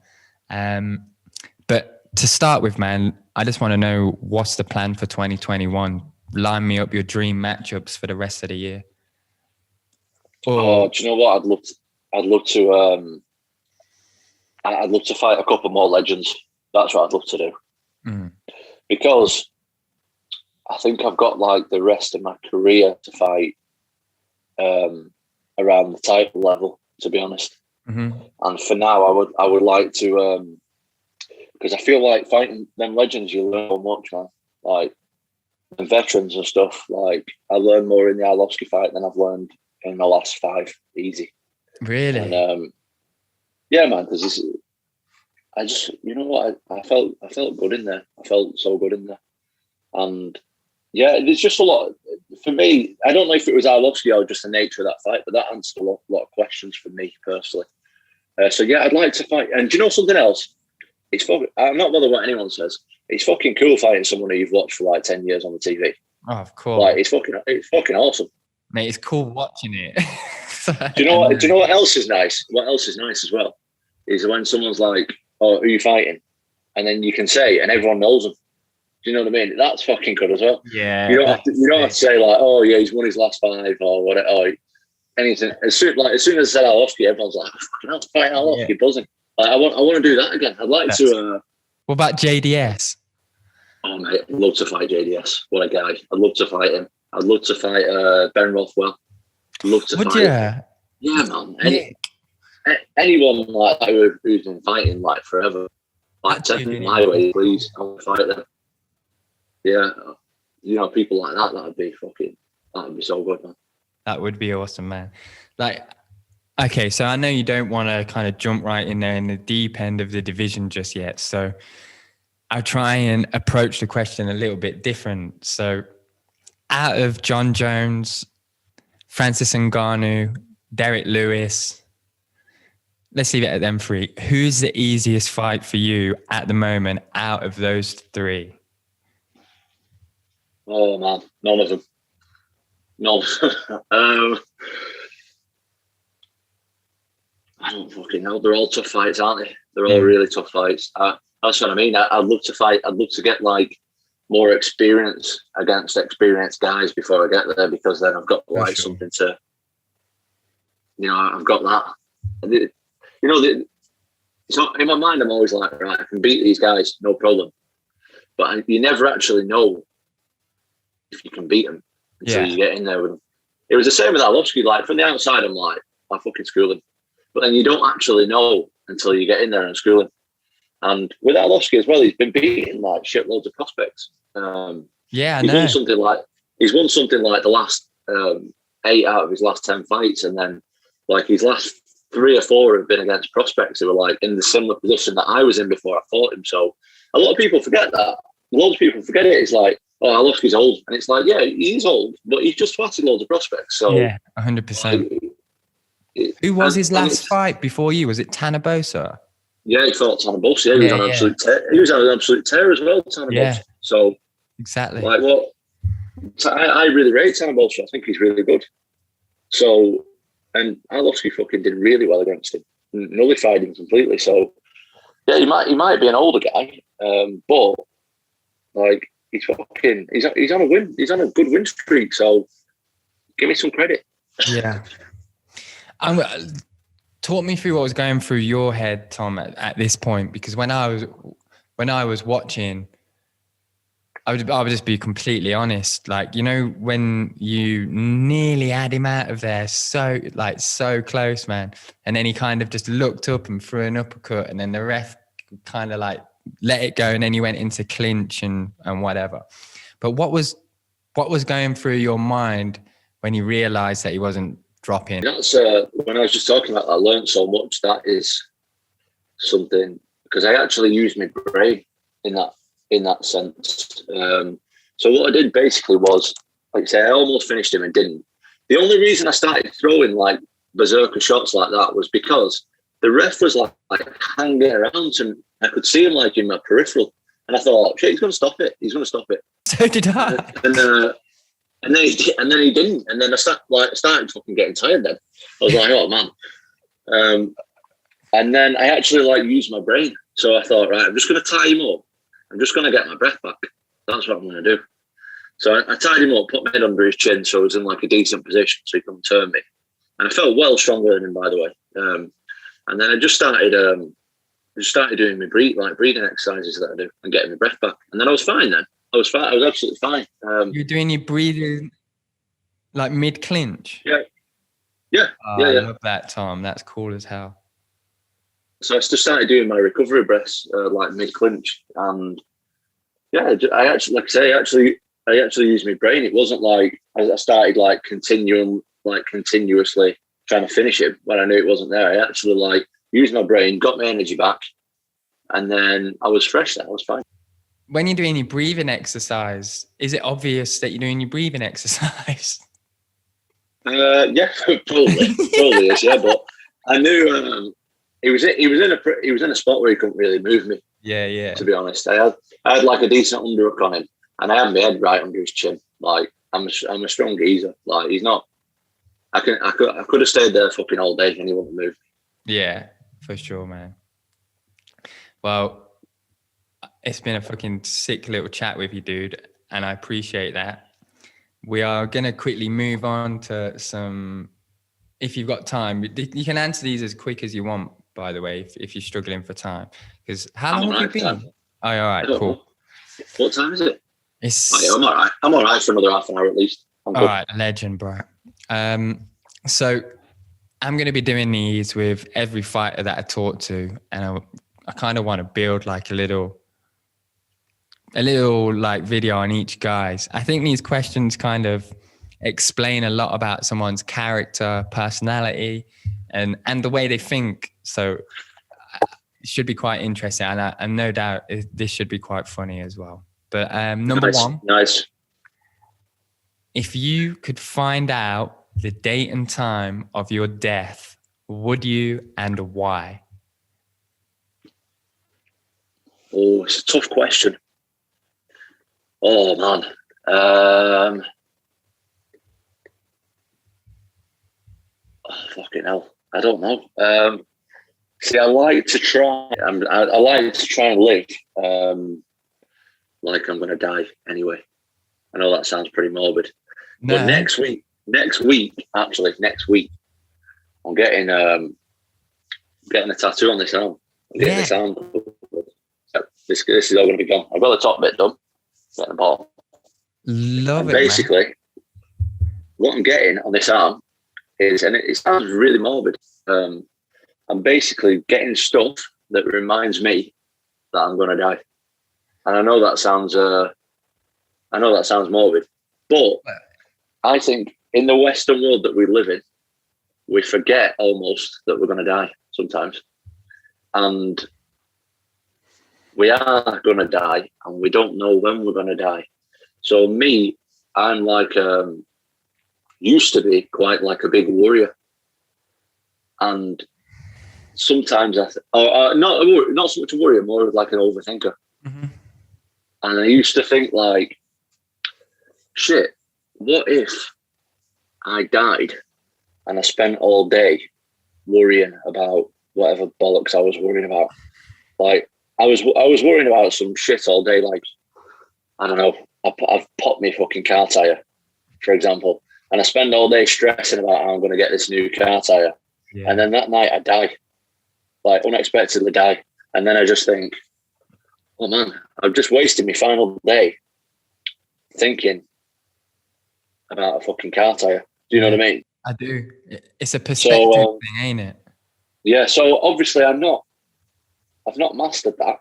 But to start with, man, I just want to know, what's the plan for 2021? Line me up your dream matchups for the rest of the year. Do you know what? I'd love to fight a couple more legends. That's what I'd love to do. Because I think I've got like the rest of my career to fight around the title level, to be honest. And for now, I would like to, because I feel like fighting them legends, you learn so much, man. Like, the veterans and stuff. Like, I learned more in the Arlovski fight than I've learned in the last 5. Easy. Really? And yeah, man. Because I just, you know what? I felt good in there. I felt so good in there. And yeah, there's just a lot for me. I don't know if it was Arlovski or just the nature of that fight, but that answered a lot of questions for me personally. So yeah, I'd like to fight. And do you know something else? I'm not bothered what anyone says. It's fucking cool fighting someone who you've watched for like 10 years on the TV. Oh, of course. Like, it's fucking awesome. Mate, it's cool watching it. Do you know what else is nice? What else is nice as well is when someone's like, "Oh, who are you fighting?" And then you can say, and everyone knows them. Do you know what I mean? That's fucking good as well. Yeah. You don't have to say like, "Oh yeah, he's won his last 5" or whatever. Or anything. As soon as I said Arlovski, everyone's like, "Fucking hell, fighting Arlovski, buzzing." Like, I want to do that again. I'd like to. What about JDS? Oh mate, I'd love to fight JDS. What a guy! I'd love to fight him. I'd love to fight Ben Rothwell. I'd love to fight. Yeah, man. Anyone like that who's been fighting like forever, like take me my way, please. I want to fight them. Yeah, you know, people like that. That'd be so good, man. That would be awesome, man. Like, okay, so I know you don't want to kind of jump right in there in the deep end of the division just yet. So I'll try and approach the question a little bit different. So out of John Jones, Francis Ngannou, Derek Lewis, let's leave it at them 3. Who's the easiest fight for you at the moment out of those 3? Oh man, none of them. No. I don't fucking know. They're all tough fights, aren't they? They're all really tough fights. That's what I mean. I'd love to fight. I'd love to get like more experience against experienced guys before I get there, because then I've got like something to, you know, I've got that. You know, so in my mind, I'm always like, right, I can beat these guys, no problem. But you never actually know if you can beat them until you get in there with them. It was the same with Arlovski. Like, from the outside, I'm like, I fucking school him. But then you don't actually know until you get in there and school him. And with Arlovski as well, he's been beating like shitloads of prospects. Yeah, I know. He's won something like the last 8 out of his last 10 fights, and then like his last 3 or 4 have been against prospects who were like in the similar position that I was in before I fought him. So a lot of people forget that. Loads of people forget it. It's like, oh, Arlovski's old, and it's like, yeah, he's old, but he's just fighting loads of prospects. So yeah, 100%. Who was his last fight before you? Was it Tanabosa? Yeah, he fought Tanner Boss. Yeah, he was on absolute tear. He was on an absolute tear as well, Tanner Boss. So exactly. Like what? I really rate Tanner Boss. I think he's really good. So, and Arlovski fucking did really well against him, nullified him completely. So, yeah, he might be an older guy, but like he's on a win. He's on a good win streak. So, give me some credit. Yeah. Talk me through what was going through your head, Tom, at this point, because when I was watching, I would just be completely honest. Like, you know, when you nearly had him out of there, so close, man. And then he kind of just looked up and threw an uppercut, and then the ref kind of like let it go, and then he went into clinch and whatever. But what was going through your mind when you realized that he wasn't dropping? That's when I was just talking about that, I learned so much. That is something, because I actually used my brain in that sense. So what I did basically was, like I say, I almost finished him and didn't. The only reason I started throwing like berserker shots like that was because the ref was like hanging around and I could see him like in my peripheral. And I thought, shit, he's going to stop it. He's going to stop it. So did I. And then he didn't. And then I started fucking getting tired then. I was like, oh man. And then I actually like used my brain. So I thought, right, I'm just going to tie him up. I'm just going to get my breath back. That's what I'm going to do. So I tied him up, put my head under his chin so I was in like a decent position so he couldn't turn me. And I felt well stronger than him, by the way. And then I just started doing my breathing exercises that I do and getting my breath back. And then I was fine then. I was fine. I was absolutely fine. You're doing your breathing like mid-clinch? Yeah. Oh, I love that, Tom. That's cool as hell. So I just started doing my recovery breaths like mid-clinch. And yeah, I actually used my brain. It wasn't like I started like continuously trying to finish it when I knew it wasn't there. I actually like used my brain, got my energy back, and then I was fresh then. I was fine. When you're doing your breathing exercise, is it obvious that you're doing your breathing exercise? Yeah, probably is. Yeah, but I knew he was in a spot where he couldn't really move me. Yeah. To be honest, I had like a decent underhook on him, and I had my head right under his chin. Like I'm a strong geezer. Like he's not. I could have stayed there fucking all day and he wouldn't move. Yeah, for sure, man. Well, it's been a fucking sick little chat with you, dude, and I appreciate that. We are going to quickly move on to some, if you've got time. You can answer these as quick as you want, by the way, if you're struggling for time. Because how long have you been? Oh, all right, cool. Know. What time is it? It's. I'm all right. I'm all right for another half an hour at least. All right, legend, bro. So I'm going to be doing these with every fighter that I talk to, and I kind of want to build like a little like video on each guy's. I think these questions kind of explain a lot about someone's character, personality, and the way they think. So it should be quite interesting, and no doubt this should be quite funny as well. But number one, nice. If you could find out the date and time of your death, would you, and why? Oh, it's a tough question. Oh man. Fucking hell. I don't know. See, I like to try. I like to try and live like I'm going to die anyway. I know that sounds pretty morbid. No. But next week, I'm getting a tattoo on this arm. I'm getting this arm. This is all going to be gone. I've got the top bit done. Getting the bottom. Love it. Basically, what I'm getting on this arm is, and it sounds really morbid. I'm basically getting stuff that reminds me that I'm going to die. And I know that sounds morbid, but I think in the Western world that we live in, we forget almost that we're going to die sometimes. And we are going to die and we don't know when we're going to die. So me, I'm like, used to be quite like a big warrior. And sometimes not so much a worrier, more of like an overthinker. Mm-hmm. And I used to think like, shit, what if I died and I spent all day worrying about whatever bollocks I was worrying about? Like I was worrying about some shit all day. Like, I don't know, I've popped my fucking car tire, for example, and I spend all day stressing about how I'm going to get this new car tire. Yeah. And then that night I die, like unexpectedly die. And then I just think, oh man, I've just wasted my final day thinking about a fucking car tire. Do you know what I mean? I do. It's a perspective thing, ain't it? Yeah. So obviously I've not mastered that,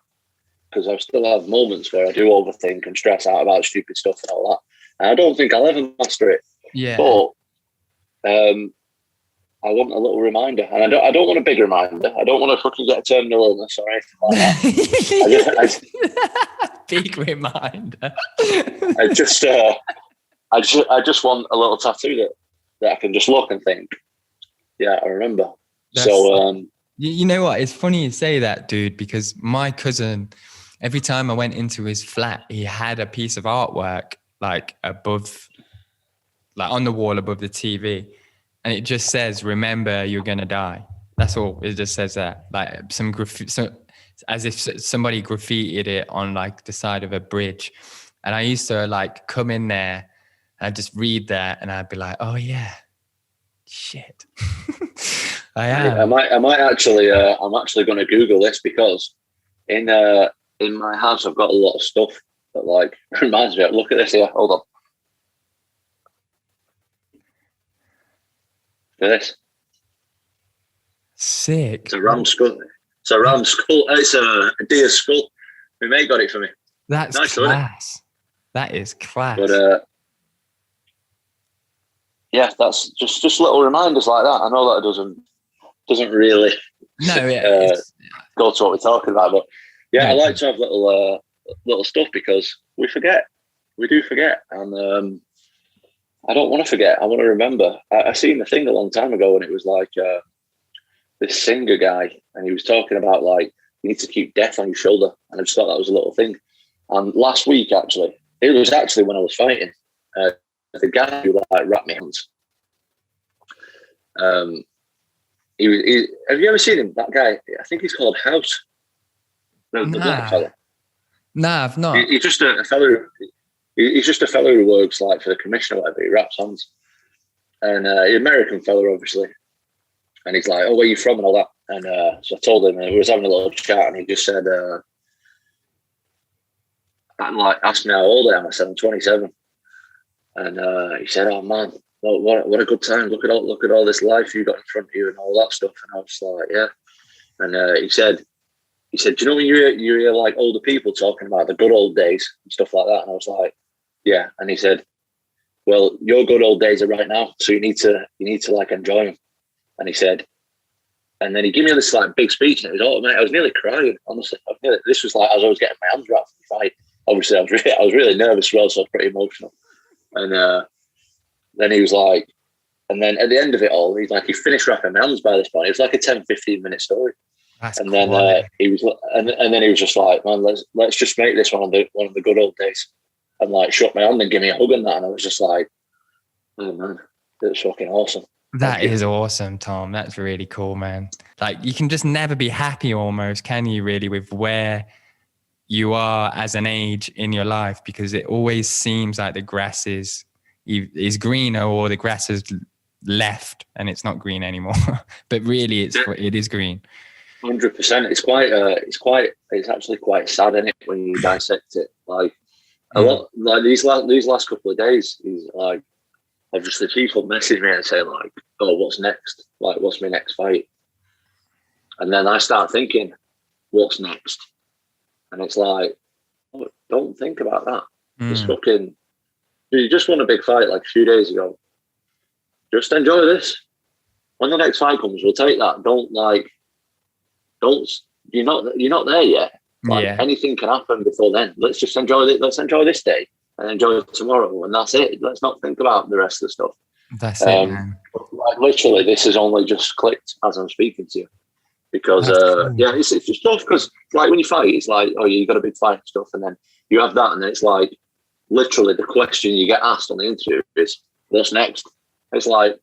because I still have moments where I do overthink and stress out about stupid stuff and all that. And I don't think I'll ever master it. Yeah. But I want a little reminder, and I don't want a big reminder. I don't want to fucking get a terminal illness or anything like that. Big reminder. I just want a little tattoo that I can just look and think, yeah, I remember. You know what? It's funny you say that, dude, because my cousin, every time I went into his flat, he had a piece of artwork like above, like on the wall above the TV. And it just says, remember, you're going to die. That's all. It just says that. Like some graffiti, so as if somebody graffitied it on like the side of a bridge. And I used to like come in there and I'd just read that and I'd be like, oh yeah, shit. I might actually, I'm actually going to Google this, because in my house, I've got a lot of stuff that like reminds me of, look at this here. Hold on. This. Sick. It's a ram skull. It's a ram skull. It's a deer skull. My mate got it for me. That's nice, class. That is class. But yeah, that's just little reminders like that. I know that it doesn't really go to what we're talking about, but yeah, I like to have little stuff, because we forget. We do forget, and I don't want to forget. I want to remember. I seen the thing a long time ago, and it was like this singer guy, and he was talking about like you need to keep death on your shoulder, and I just thought that was a little thing. And last week, actually, it was actually when I was fighting, the guy who like wrapped my hands. He have you ever seen him? That guy, I think he's called House. The black fella. Nah, I've not. He's just a fellow. He's just a fellow who works like for the commission or whatever. He raps hands, and he's an American fella, obviously. And he's like, "Oh, where are you from?" and all that. And so I told him, and we was having a little chat, and he just said, "I'm like, asked me how old I am." I said, "I'm 27." And he said, "Oh man, what a good time! Look at all this life you got in front of you and all that stuff." And I was like, "Yeah." And he said, "Do you know when you hear like older people talking about the good old days and stuff like that?" And I was like, "Yeah." And he said, "Well, your good old days are right now, so you need to like enjoy them." And he said, and then he gave me this like big speech, and it was automatic. I was nearly crying, honestly. This was like as I was getting my hands wrapped for the fight. Obviously, I was really nervous as well, so I was pretty emotional. And then he was like, and then at the end of it all, he finished wrapping my hands by this point. It was like a 10-15 minute story. That's and cool. Then he was, and then he was just like, "Man, let's just make this one of the good old days," and like shook my hand and give me a hug and that. And I was just like, "Oh man, it's fucking awesome." That is awesome, Tom. That's really cool, man. Like you can just never be happy almost, can you really, with where you are as an age in your life, because it always seems like the grass is greener or the grass is left and it's not green anymore. But really it is green. 100%. It's actually quite sad, isn't it, when you dissect it? Like a lot, like these last couple of days, he's like, obviously people message me and say like, "Oh, what's next? Like, what's my next fight?" And then I start thinking, what's next? And it's like, oh, don't think about that. Just fucking, you just won a big fight like a few days ago. Just enjoy this. When the next fight comes, we'll take that. You're not there yet. Like anything can happen before then. Let's just enjoy it. Let's enjoy this day and enjoy tomorrow, and that's it. Let's not think about the rest of the stuff. That's it, man. Like literally, this has only just clicked as I'm speaking to you. because Cool. it's just tough because like when you fight, it's like, oh, you got a big fight and stuff, and then you have that, and then it's like literally the question you get asked on the interview is, what's next? It's like,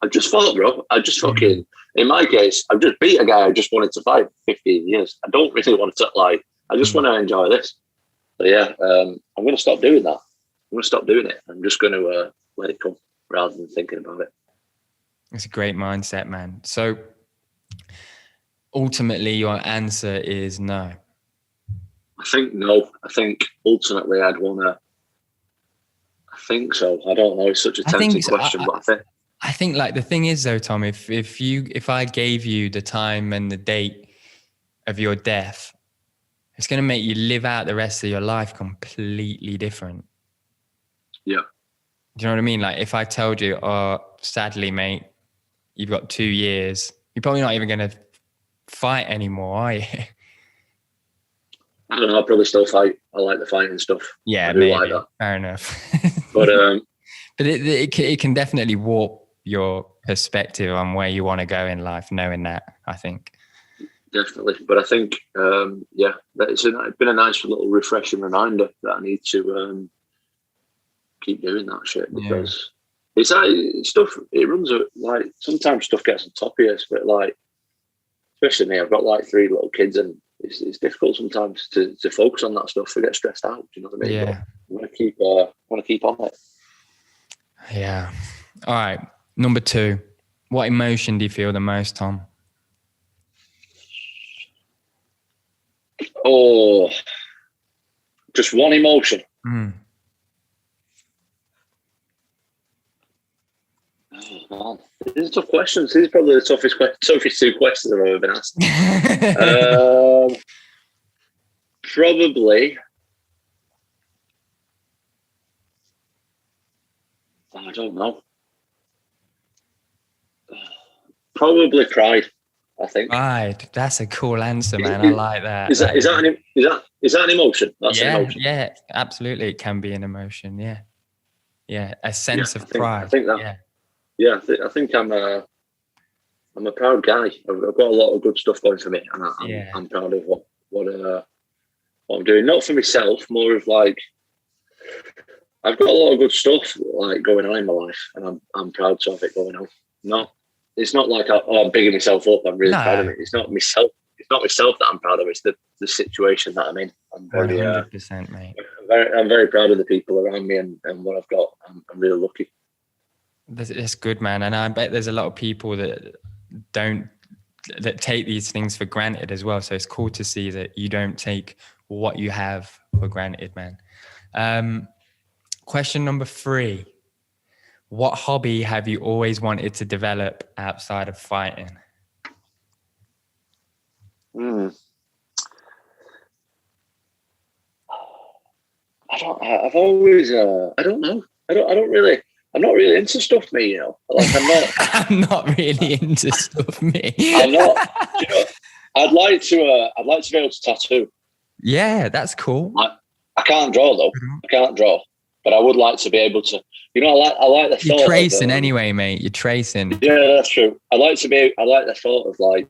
I just fought, bro. I just fucking, in my case, I've just beat a guy I just wanted to fight for 15 years. I don't really want to, like, I just want to enjoy this. So yeah, I'm going to stop doing that. I'm going to stop doing it. I'm just going to let it come rather than thinking about it. It's a great mindset, man. So ultimately your answer is no. I think no. I think ultimately I'd want to, I think so. I don't know. It's such a tempting question, but I think like the thing is though, Tom, if I gave you the time and the date of your death, it's going to make you live out the rest of your life completely different. Yeah. Do you know what I mean? Like if I told you, oh, sadly, mate, you've got 2 years, you're probably not even going to fight anymore, are you? I don't know. I'll probably still fight. I like the fighting stuff. Yeah, I do maybe. like that. Fair enough. But it can definitely warp your perspective on where you want to go in life, knowing that, I think. Definitely. But I think, it's been a nice little refreshing reminder that I need to keep doing that shit, because it's like stuff, it runs, like, sometimes stuff gets on top of you, but like, especially me, I've got like 3 little kids, and it's difficult sometimes to focus on that stuff. I get stressed out. Do you know what I mean? Yeah. But I want to keep on it. Yeah. All right. Number 2. What emotion do you feel the most, Tom? Oh, just one emotion. Oh, man. These are tough questions. These are probably the toughest 2 questions I've ever been asked. Probably. I don't know. Probably pride, I think. Pride. That's a cool answer, man. I like that. Is that an emotion? That's an emotion. Yeah, absolutely. It can be an emotion. Yeah. Yeah. A sense of pride. I think that. Yeah, I think I'm a proud guy. I've got a lot of good stuff going for me, and I'm proud of what I'm doing. Not for myself, more of like, I've got a lot of good stuff like going on in my life, and I'm proud to have it going on. It's not like I'm bigging myself up. I'm really proud of it. It's not myself. It's not myself that I'm proud of. It's the situation that I'm in. I'm very 100%, mate. I'm very proud of the people around me and what I've got. I'm really lucky. That's good, man. And I bet there's a lot of people that take these things for granted as well. So it's cool to see that you don't take what you have for granted, man. Question number 3. What hobby have you always wanted to develop outside of fighting? I don't know. I'm not really into stuff, me, you know. Like I'm not really into stuff, me. I'm not. You know, I'd like to be able to tattoo. Yeah, that's cool. I can't draw though. I can't draw, but I would like to be able to. You know, I like the thought. You're tracing anyway, mate. You're tracing. Yeah, that's true. I like the thought of like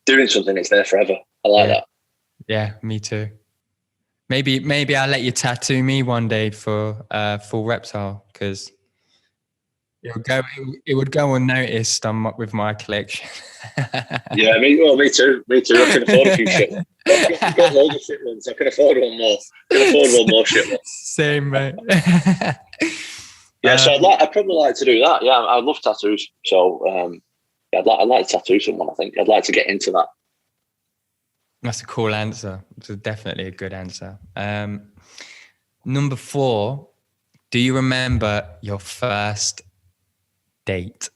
doing something that's there forever. I like that. Yeah, me too. Maybe I'll let you tattoo me one day for full Reptile, because it would go unnoticed with my collection. Yeah, me too. I can afford a few shit ones. I've got loads of shit ones. I can afford one more. Shit ones. Same, mate. Yeah, so I'd probably like to do that. Yeah, I love tattoos. So I'd like to tattoo someone. I think I'd like to get into that. That's a cool answer. It's definitely a good answer. Number 4, do you remember your first date?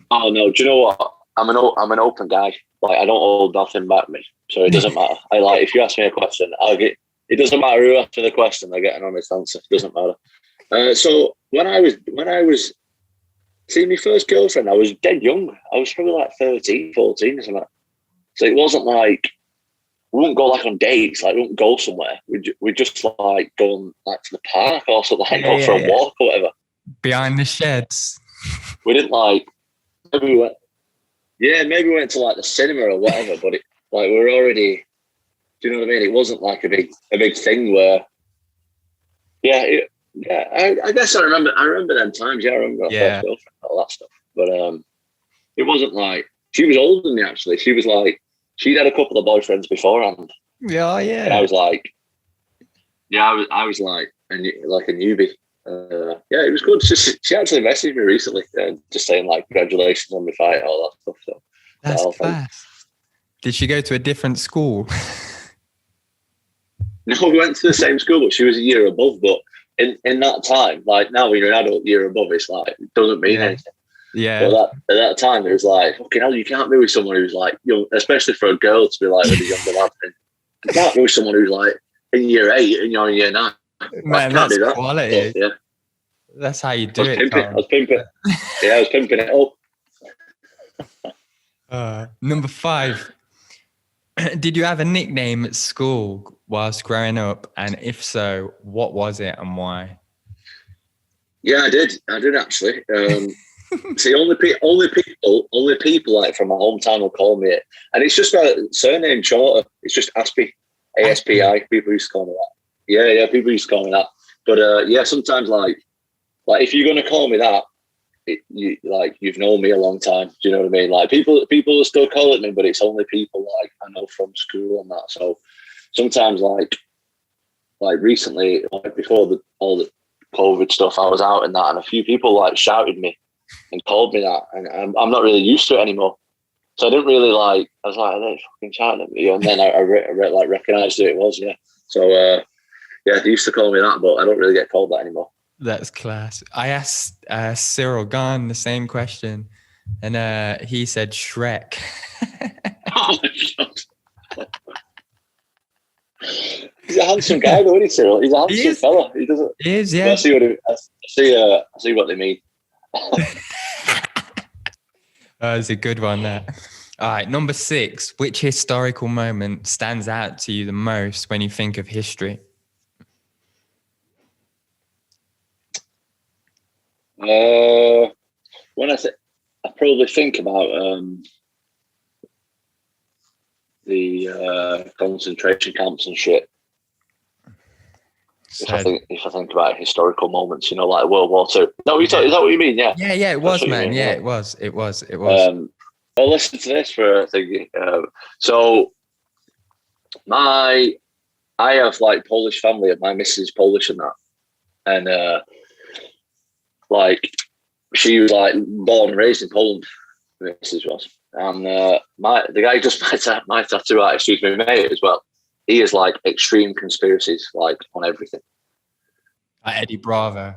Oh no! Do you know what? I'm an open guy. Like, I don't hold nothing back me, so it doesn't matter. If you ask me a question, it doesn't matter who asks me the question. I get an honest answer. It doesn't matter. So when I was seeing my first girlfriend, I was dead young. I was probably like 13, 14 or something. So it wasn't like, we wouldn't go like on dates, like we wouldn't go somewhere. We just like go on like to the park or something, like go for a walk or whatever. Behind the sheds. We didn't like, maybe we went, maybe we went to like the cinema or whatever, but we're already, do you know what I mean? It wasn't like a big thing where, I guess I remember them times. Yeah, I remember my first girlfriend, all that stuff. But it wasn't like, she was older than me actually. She was like, she'd had a couple of boyfriends beforehand. Yeah, yeah. And I was like, I was like a newbie. It was good. She actually messaged me recently, just saying like congratulations on the fight, all that stuff. So that's fast. Did she go to a different school? No, we went to the same school, but she was a year above. But in that time, like now when you're an adult, year above, it's like it doesn't mean anything. Yeah. But at that time, it was like, fucking hell, you can't be with someone who's like young, especially for a girl to be like with a younger lad. You can't be with someone who's like in year 8 and you're in year 9. Man, that's quality. So, yeah. That's how you do it. I was pimping. Yeah, I was pimping it up. Number 5. Did you have a nickname at school whilst growing up? And if so, what was it and why? Yeah, I did actually. See, only people like from my hometown will call me it. And it's just a surname shorter. It's just Aspi, A-S-P-I. People used to call me that. Yeah, people used to call me that. But sometimes like if you're going to call me that, you've known me a long time. Do you know what I mean? Like people are still calling me, but it's only people like I know from school and that. So sometimes like recently, like before all the COVID stuff, I was out in that, and a few people like shouted me and called me that, and I'm not really used to it anymore. So I didn't really like. I was like, are they fucking shouting at me? And then I recognised who it was. Yeah. So they used to call me that, but I don't really get called that anymore. That's class. I asked Cyril Gahn the same question, and he said Shrek. Oh my God. He's a handsome guy, though, isn't he, Cyril? He's a handsome fella. He doesn't. He is, yeah. I see what they mean. That's a good one there. All right, number 6. Which historical moment stands out to you the most when you think of history? When I probably think about the concentration camps and shit. If I think about historical moments, like World War II. No, is that what you mean? Yeah. Yeah, it was, man. Yeah, it was. Well, listen to this for a thing. So, I have like Polish family, and my missus is Polish and that, and she was like born and raised in Poland. My missus was, and the guy who does my tattoo artist, who's my mate as well. He is like extreme conspiracies, like on everything. Eddie Bravo.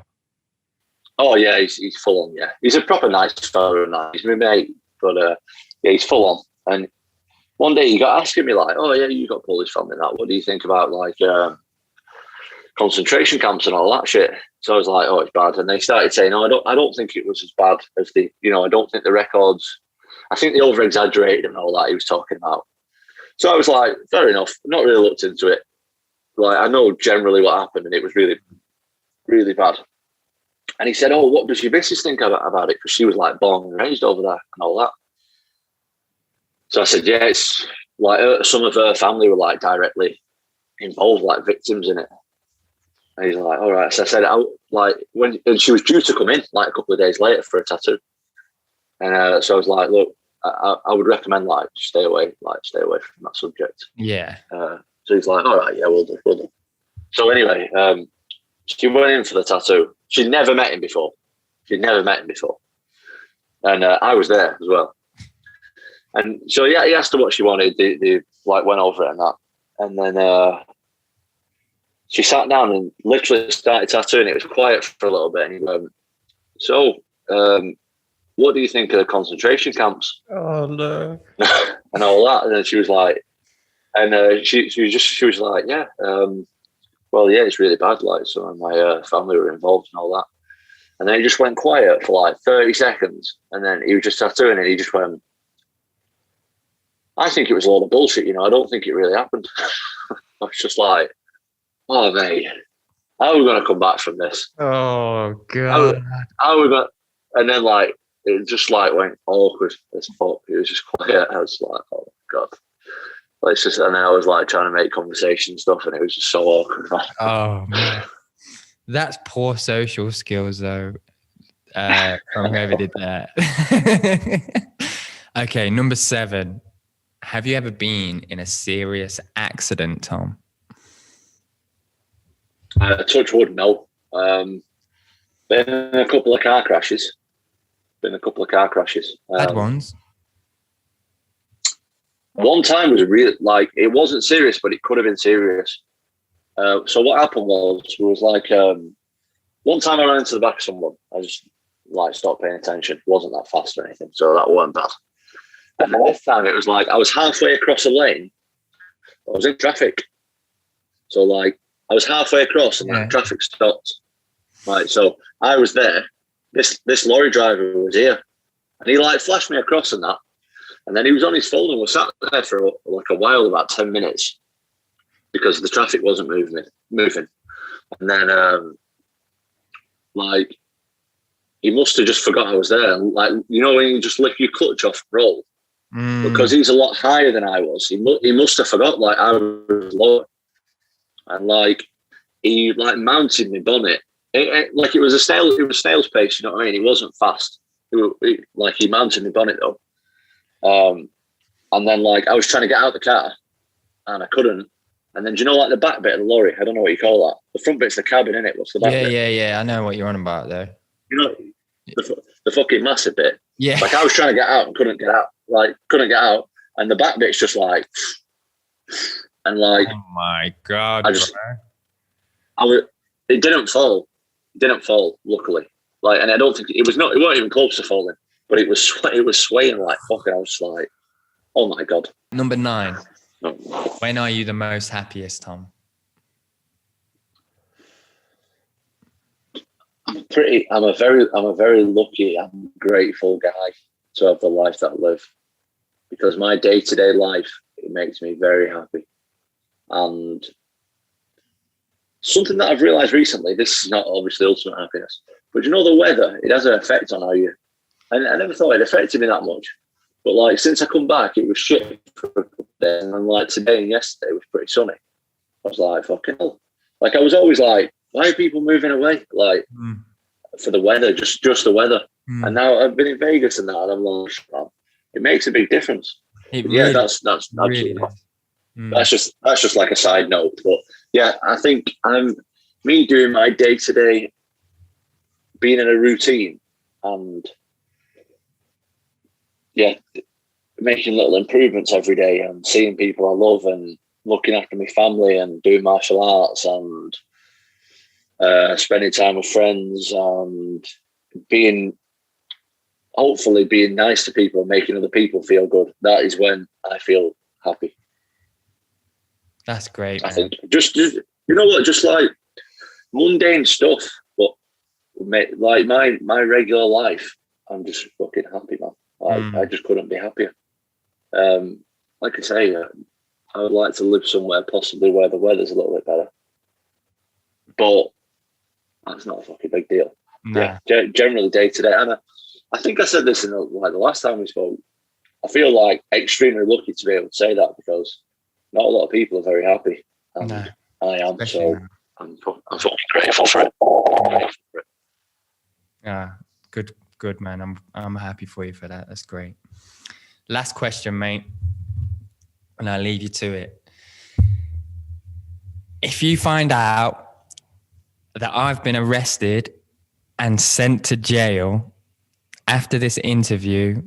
Oh yeah, he's full on. Yeah, he's a proper nice fella, and he's my mate. But he's full on. And one day he got asking me like, "Oh yeah, you got Polish family, that? What do you think about like concentration camps and all that shit?" So I was like, "Oh, it's bad." And they started saying, "Oh, I don't think it was as bad as the, I don't think the records. I think they over exaggerated and all that he was talking about." So I was like, fair enough. Not really looked into it. Like, I know generally what happened, and it was really, really bad. And he said, "Oh, what does your missus think about it?" Because she was like born and raised over there and all that. So I said, "Yeah, it's like some of her family were like directly involved, like victims in it." And he's like, "All right." So I said, and she was due to come in like a couple of days later for a tattoo. And so I was like, "Look, I would recommend like stay away from that subject." Yeah. So he's like, "All right, yeah, we'll do." So anyway, she went in for the tattoo. She'd never met him before. And I was there as well. And so yeah, he asked her what she wanted. They like went over it and that. And then she sat down and literally started tattooing. It was quiet for a little bit. And he went, "So, what do you think of the concentration camps?" Oh no. And all that. And then she was like, and she was like, "Yeah, well, yeah, it's really bad. Like, some of my family were involved and all that." And then he just went quiet for like 30 seconds. And then he was just tattooing and he just went, "I think it was a lot of bullshit, I don't think it really happened." I was just like, "Oh, mate, how are we going to come back from this?" Oh, God. How are we going? And then like, it just like went awkward as fuck. It was just quiet. I was like, oh my God. Like, it's just, and then I was like trying to make conversation and stuff, and it was just so awkward. Oh man, that's poor social skills though. From whoever did that. Okay, number 7. Have you ever been in a serious accident, Tom? Touch wood, no. Been in a couple of car crashes. Bad ones. One time was really like, it wasn't serious, but it could have been serious. So what happened was like, one time I ran into the back of someone. I just like stopped paying attention. It wasn't that fast or anything, so that wasn't bad. And then this time it was like I was halfway across a lane. I was in traffic. So like I was halfway across and like traffic stopped. Right, so I was there. This lorry driver was here, and he like flashed me across and that. And then he was on his phone and was sat there for like a while, about 10 minutes, because the traffic wasn't moving. And then like he must have just forgot I was there. And like, you know, when you just lift your clutch off and roll, because he's a lot higher than I was. He must have forgot like I was lower, and like he like mounted me bonnet. Like it was snail's pace, you know what I mean? It wasn't fast. Like he mounted me bonnet though. And then like I was trying to get out the car and I couldn't. And then do you know like the back bit of the lorry? I don't know what you call that. The front bit's the cabin, innit? What's the back bit? Yeah. I know what you're on about though. You know the fucking massive bit. Yeah. Like I was trying to get out and couldn't get out. And the back bit's just like, and like, oh my God. It didn't fall. Luckily. Like, and I don't think it weren't even close to falling, but it was swaying like fucking. I was just like, oh my God. Number 9. No. When are you the most happiest, Tom? I'm a very lucky and grateful guy to have the life that I live, because my day-to-day life, it makes me very happy. And something that I've realized recently, this is not obviously ultimate happiness, but you know, the weather, it has an effect on how you, and I never thought it affected me that much. But like, since I come back, it was shit for a couple of days. And like today and yesterday was pretty sunny. I was like, fucking hell. Like I was always like, why are people moving away? Like for the weather, just the weather. And now I've been in Vegas and that, and I'm like, oh, it makes a big difference. That's really that's just like a side note. But yeah, I think me doing my day to day, being in a routine, and making little improvements every day, and seeing people I love, and looking after my family, and doing martial arts, and spending time with friends, and hopefully being nice to people and making other people feel good. That is when I feel happy. That's great. I think just you know what, just like mundane stuff, but like my regular life, I'm just fucking happy, man. I just couldn't be happier. Like I say, I would like to live somewhere possibly where the weather's a little bit better, but that's not a fucking big deal. Nah. Yeah, generally day to day, and I think I said this in the last time we spoke. I feel like extremely lucky to be able to say that, because not a lot of people are very happy, and I am. Especially so I'm fucking grateful for it. Yeah, good man. I'm happy for you for that. That's great. Last question, mate, and I'll leave you to it. If you find out that I've been arrested and sent to jail after this interview,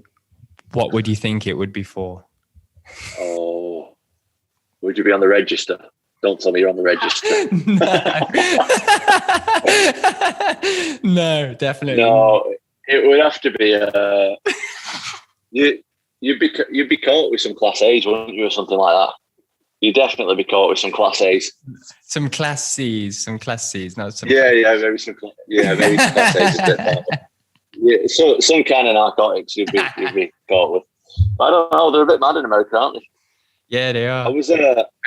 what would you think it would be for? Oh, would you be on the register? Don't tell me you're on the register. No, definitely. No, it would have to be. You'd be caught with some class A's, wouldn't you, or something like that? You'd definitely be caught with some class A's. Some class C's, not some. Maybe some class A's. Yeah, so some kind of narcotics you'd be caught with. I don't know. They're a bit mad in America, aren't they? Yeah, they are. I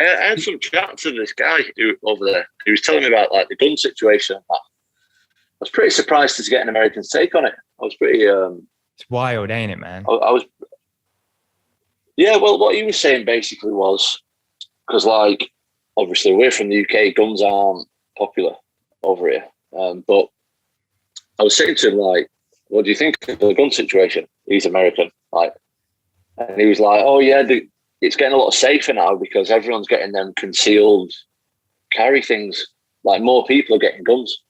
had some chat to this guy over there. He was telling me about like the gun situation. I was pretty surprised to get an American take on it. I was pretty It's wild, ain't it, man? I was, yeah. Well, what he was saying basically was because, like, obviously we're from the UK, guns aren't popular over here. But I was saying to him, like, what do you think of the gun situation? He's American, like, and he was like, oh yeah, it's getting a lot safer now because everyone's getting them concealed carry things. Like, more people are getting guns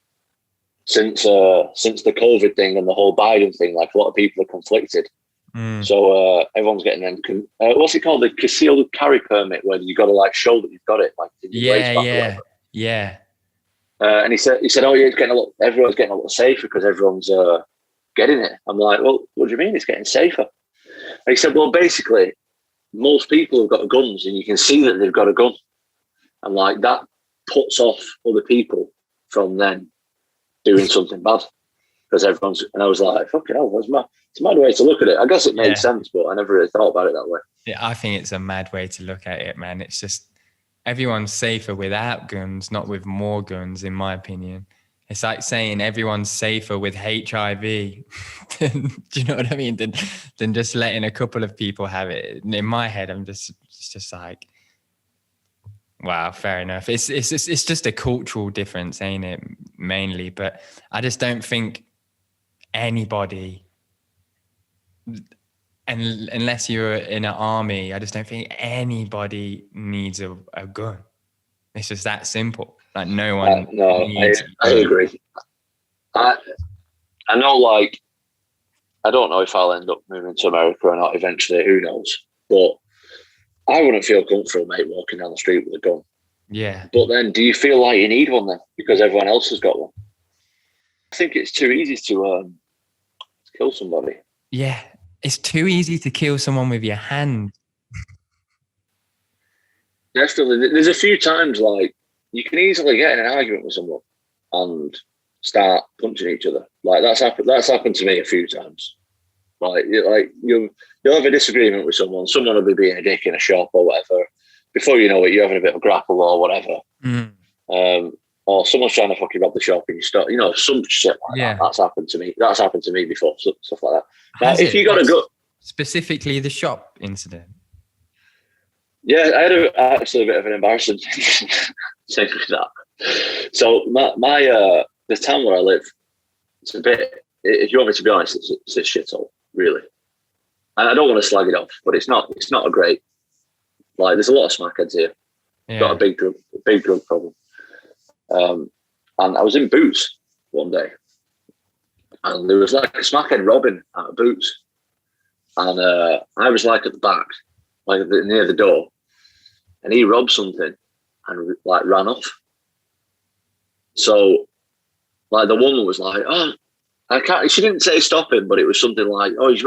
since the COVID thing and the whole Biden thing. Like, a lot of people are conflicted. So everyone's getting them. What's it called? The concealed carry permit, where you got to like show that you've got it, like in your waist bag or yeah. And he said, oh yeah, everyone's getting a lot safer because everyone's getting it. I'm like, well, what do you mean it's getting safer? And he said, well, basically, most people have got guns, and you can see that they've got a gun, and like that puts off other people from then doing something bad because everyone's. And I was like, fucking hell, it's a mad way to look at it. I guess it made sense, but I never really thought about it that way. Yeah, I think it's a mad way to look at it, man. It's just everyone's safer without guns, not with more guns, in my opinion. It's like saying everyone's safer with HIV. Do you know what I mean? Than just letting a couple of people have it. In my head, it's just like, wow, fair enough. It's just a cultural difference, ain't it? Mainly, but I just don't think anybody, and unless you're in an army, I just don't think anybody needs a gun. It's just that simple. Like, no one. I agree. I know, like, I don't know if I'll end up moving to America or not eventually. Who knows? But I wouldn't feel comfortable, mate, walking down the street with a gun. Yeah. But then, do you feel like you need one then because everyone else has got one? I think it's too easy to kill somebody. Yeah, it's too easy to kill someone with your hand. Definitely. There's a few times, like, you can easily get in an argument with someone and start punching each other. Like, that's happened to me a few times. Like you'll have a disagreement with someone will be being a dick in a shop or whatever. Before you know it, you're having a bit of a grapple or whatever. Or someone's trying to fucking rob the shop and you start, some shit like that. That's happened to me. That's happened to me before, stuff like that. Now, if you got to go... Specifically the shop incident? Yeah, I had actually a bit of an embarrassing thing with that. So my the town where I live, it's a bit, if you want me to be honest, it's a shithole, really. And I don't want to slag it off, but it's not a great, like, there's a lot of smackheads here. Yeah. Got a big drug problem. And I was in Boots one day, and there was like a smackhead robbing at Boots, and I was like at the back, like near the door, and he robbed something and like ran off. So, like, the woman was like, "Oh, I can't." She didn't say stop him, but it was something like, "Oh, he's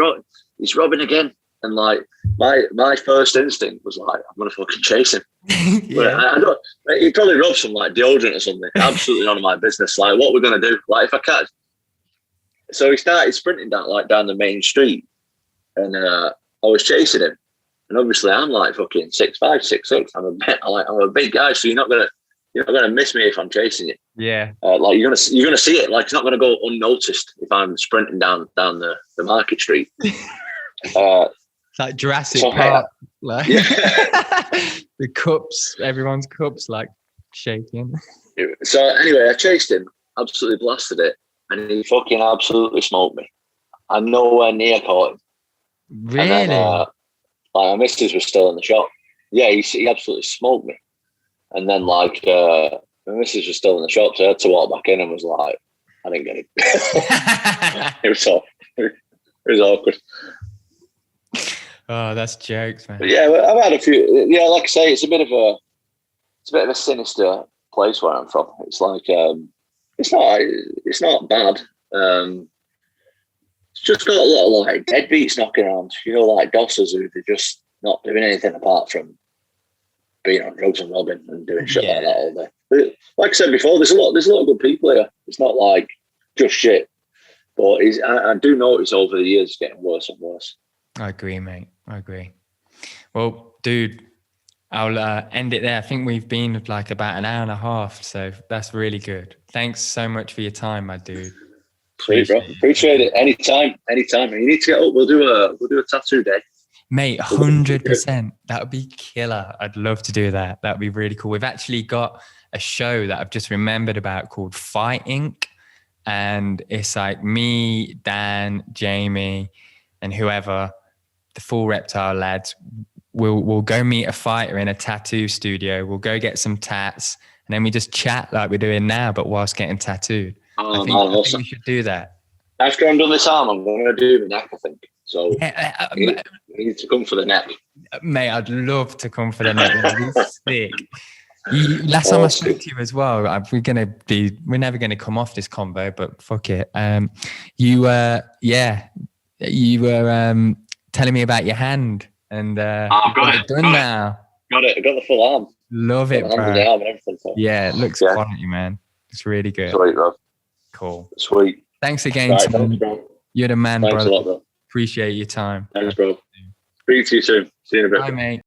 robbing again." And like my first instinct was like, I'm gonna fucking chase him. But I don't. He probably robbed some like deodorant or something. Absolutely none of my business. Like, what we're gonna do? Like, if I catch. So he started sprinting down the main street, and I was chasing him. And obviously, I'm like fucking 6'5", 6'6". I'm a big guy, so you're not gonna miss me if I'm chasing you. Yeah. Like, you're gonna see it. Like, it's not gonna go unnoticed if I'm sprinting down the market street. Like Jurassic Park, like the cups, everyone's cups like shaking. So anyway, I chased him, absolutely blasted it, and he fucking absolutely smoked me. I nowhere near caught him. Really? And then, like, my missus was still in the shop. Yeah, he absolutely smoked me. And then, like, my missus was still in the shop, so I had to walk back in and was like, I didn't get it. It was awkward. Oh, that's jokes, man. But yeah, I've had a few. Yeah, like I say, it's a bit of a sinister place where I'm from. It's like it's not bad. It's just got a lot of like deadbeats knocking around. Like dossers who they're just not doing anything apart from being on drugs and robbing and doing shit like that all day. But like I said before, there's a lot of good people here. It's not like just shit. But I do notice over the years it's getting worse and worse. I agree, mate. I agree. Well, dude, I'll end it there. I think we've been like about an hour and a half, so that's really good. Thanks so much for your time, my dude. Sweet, bro. Appreciate it. Anytime. And you need to get up. We'll do a tattoo day. Mate, 100%. That would be killer. I'd love to do that. That would be really cool. We've actually got a show that I've just remembered about called Fight Inc. And it's like me, Dan, Jamie, and whoever, the full Reptile lads, we'll go meet a fighter in a tattoo studio. We'll go get some tats, and then we just chat like we're doing now, but whilst getting tattooed. I think we should do that. After I'm done this arm, I'm going to do the neck, I think. So you need to come for the neck. Mate, I'd love to come for the neck. That'd be sick. Last time I spoke to you as well, we're never going to come off this convo, but fuck it. You were telling me about your hand, and I've got it done now. Got it. I got the full arm. Love it, bro. The arm and everything, so. Yeah, it looks quality, man. It's really good. Sweet, bro. Cool. Sweet. Thanks again, right, Tom. thanks, bro. You're the man, Thanks brother. a lot, bro. Appreciate your time. Thanks, bro. Speak to you soon. See you in a bit. Bye, mate.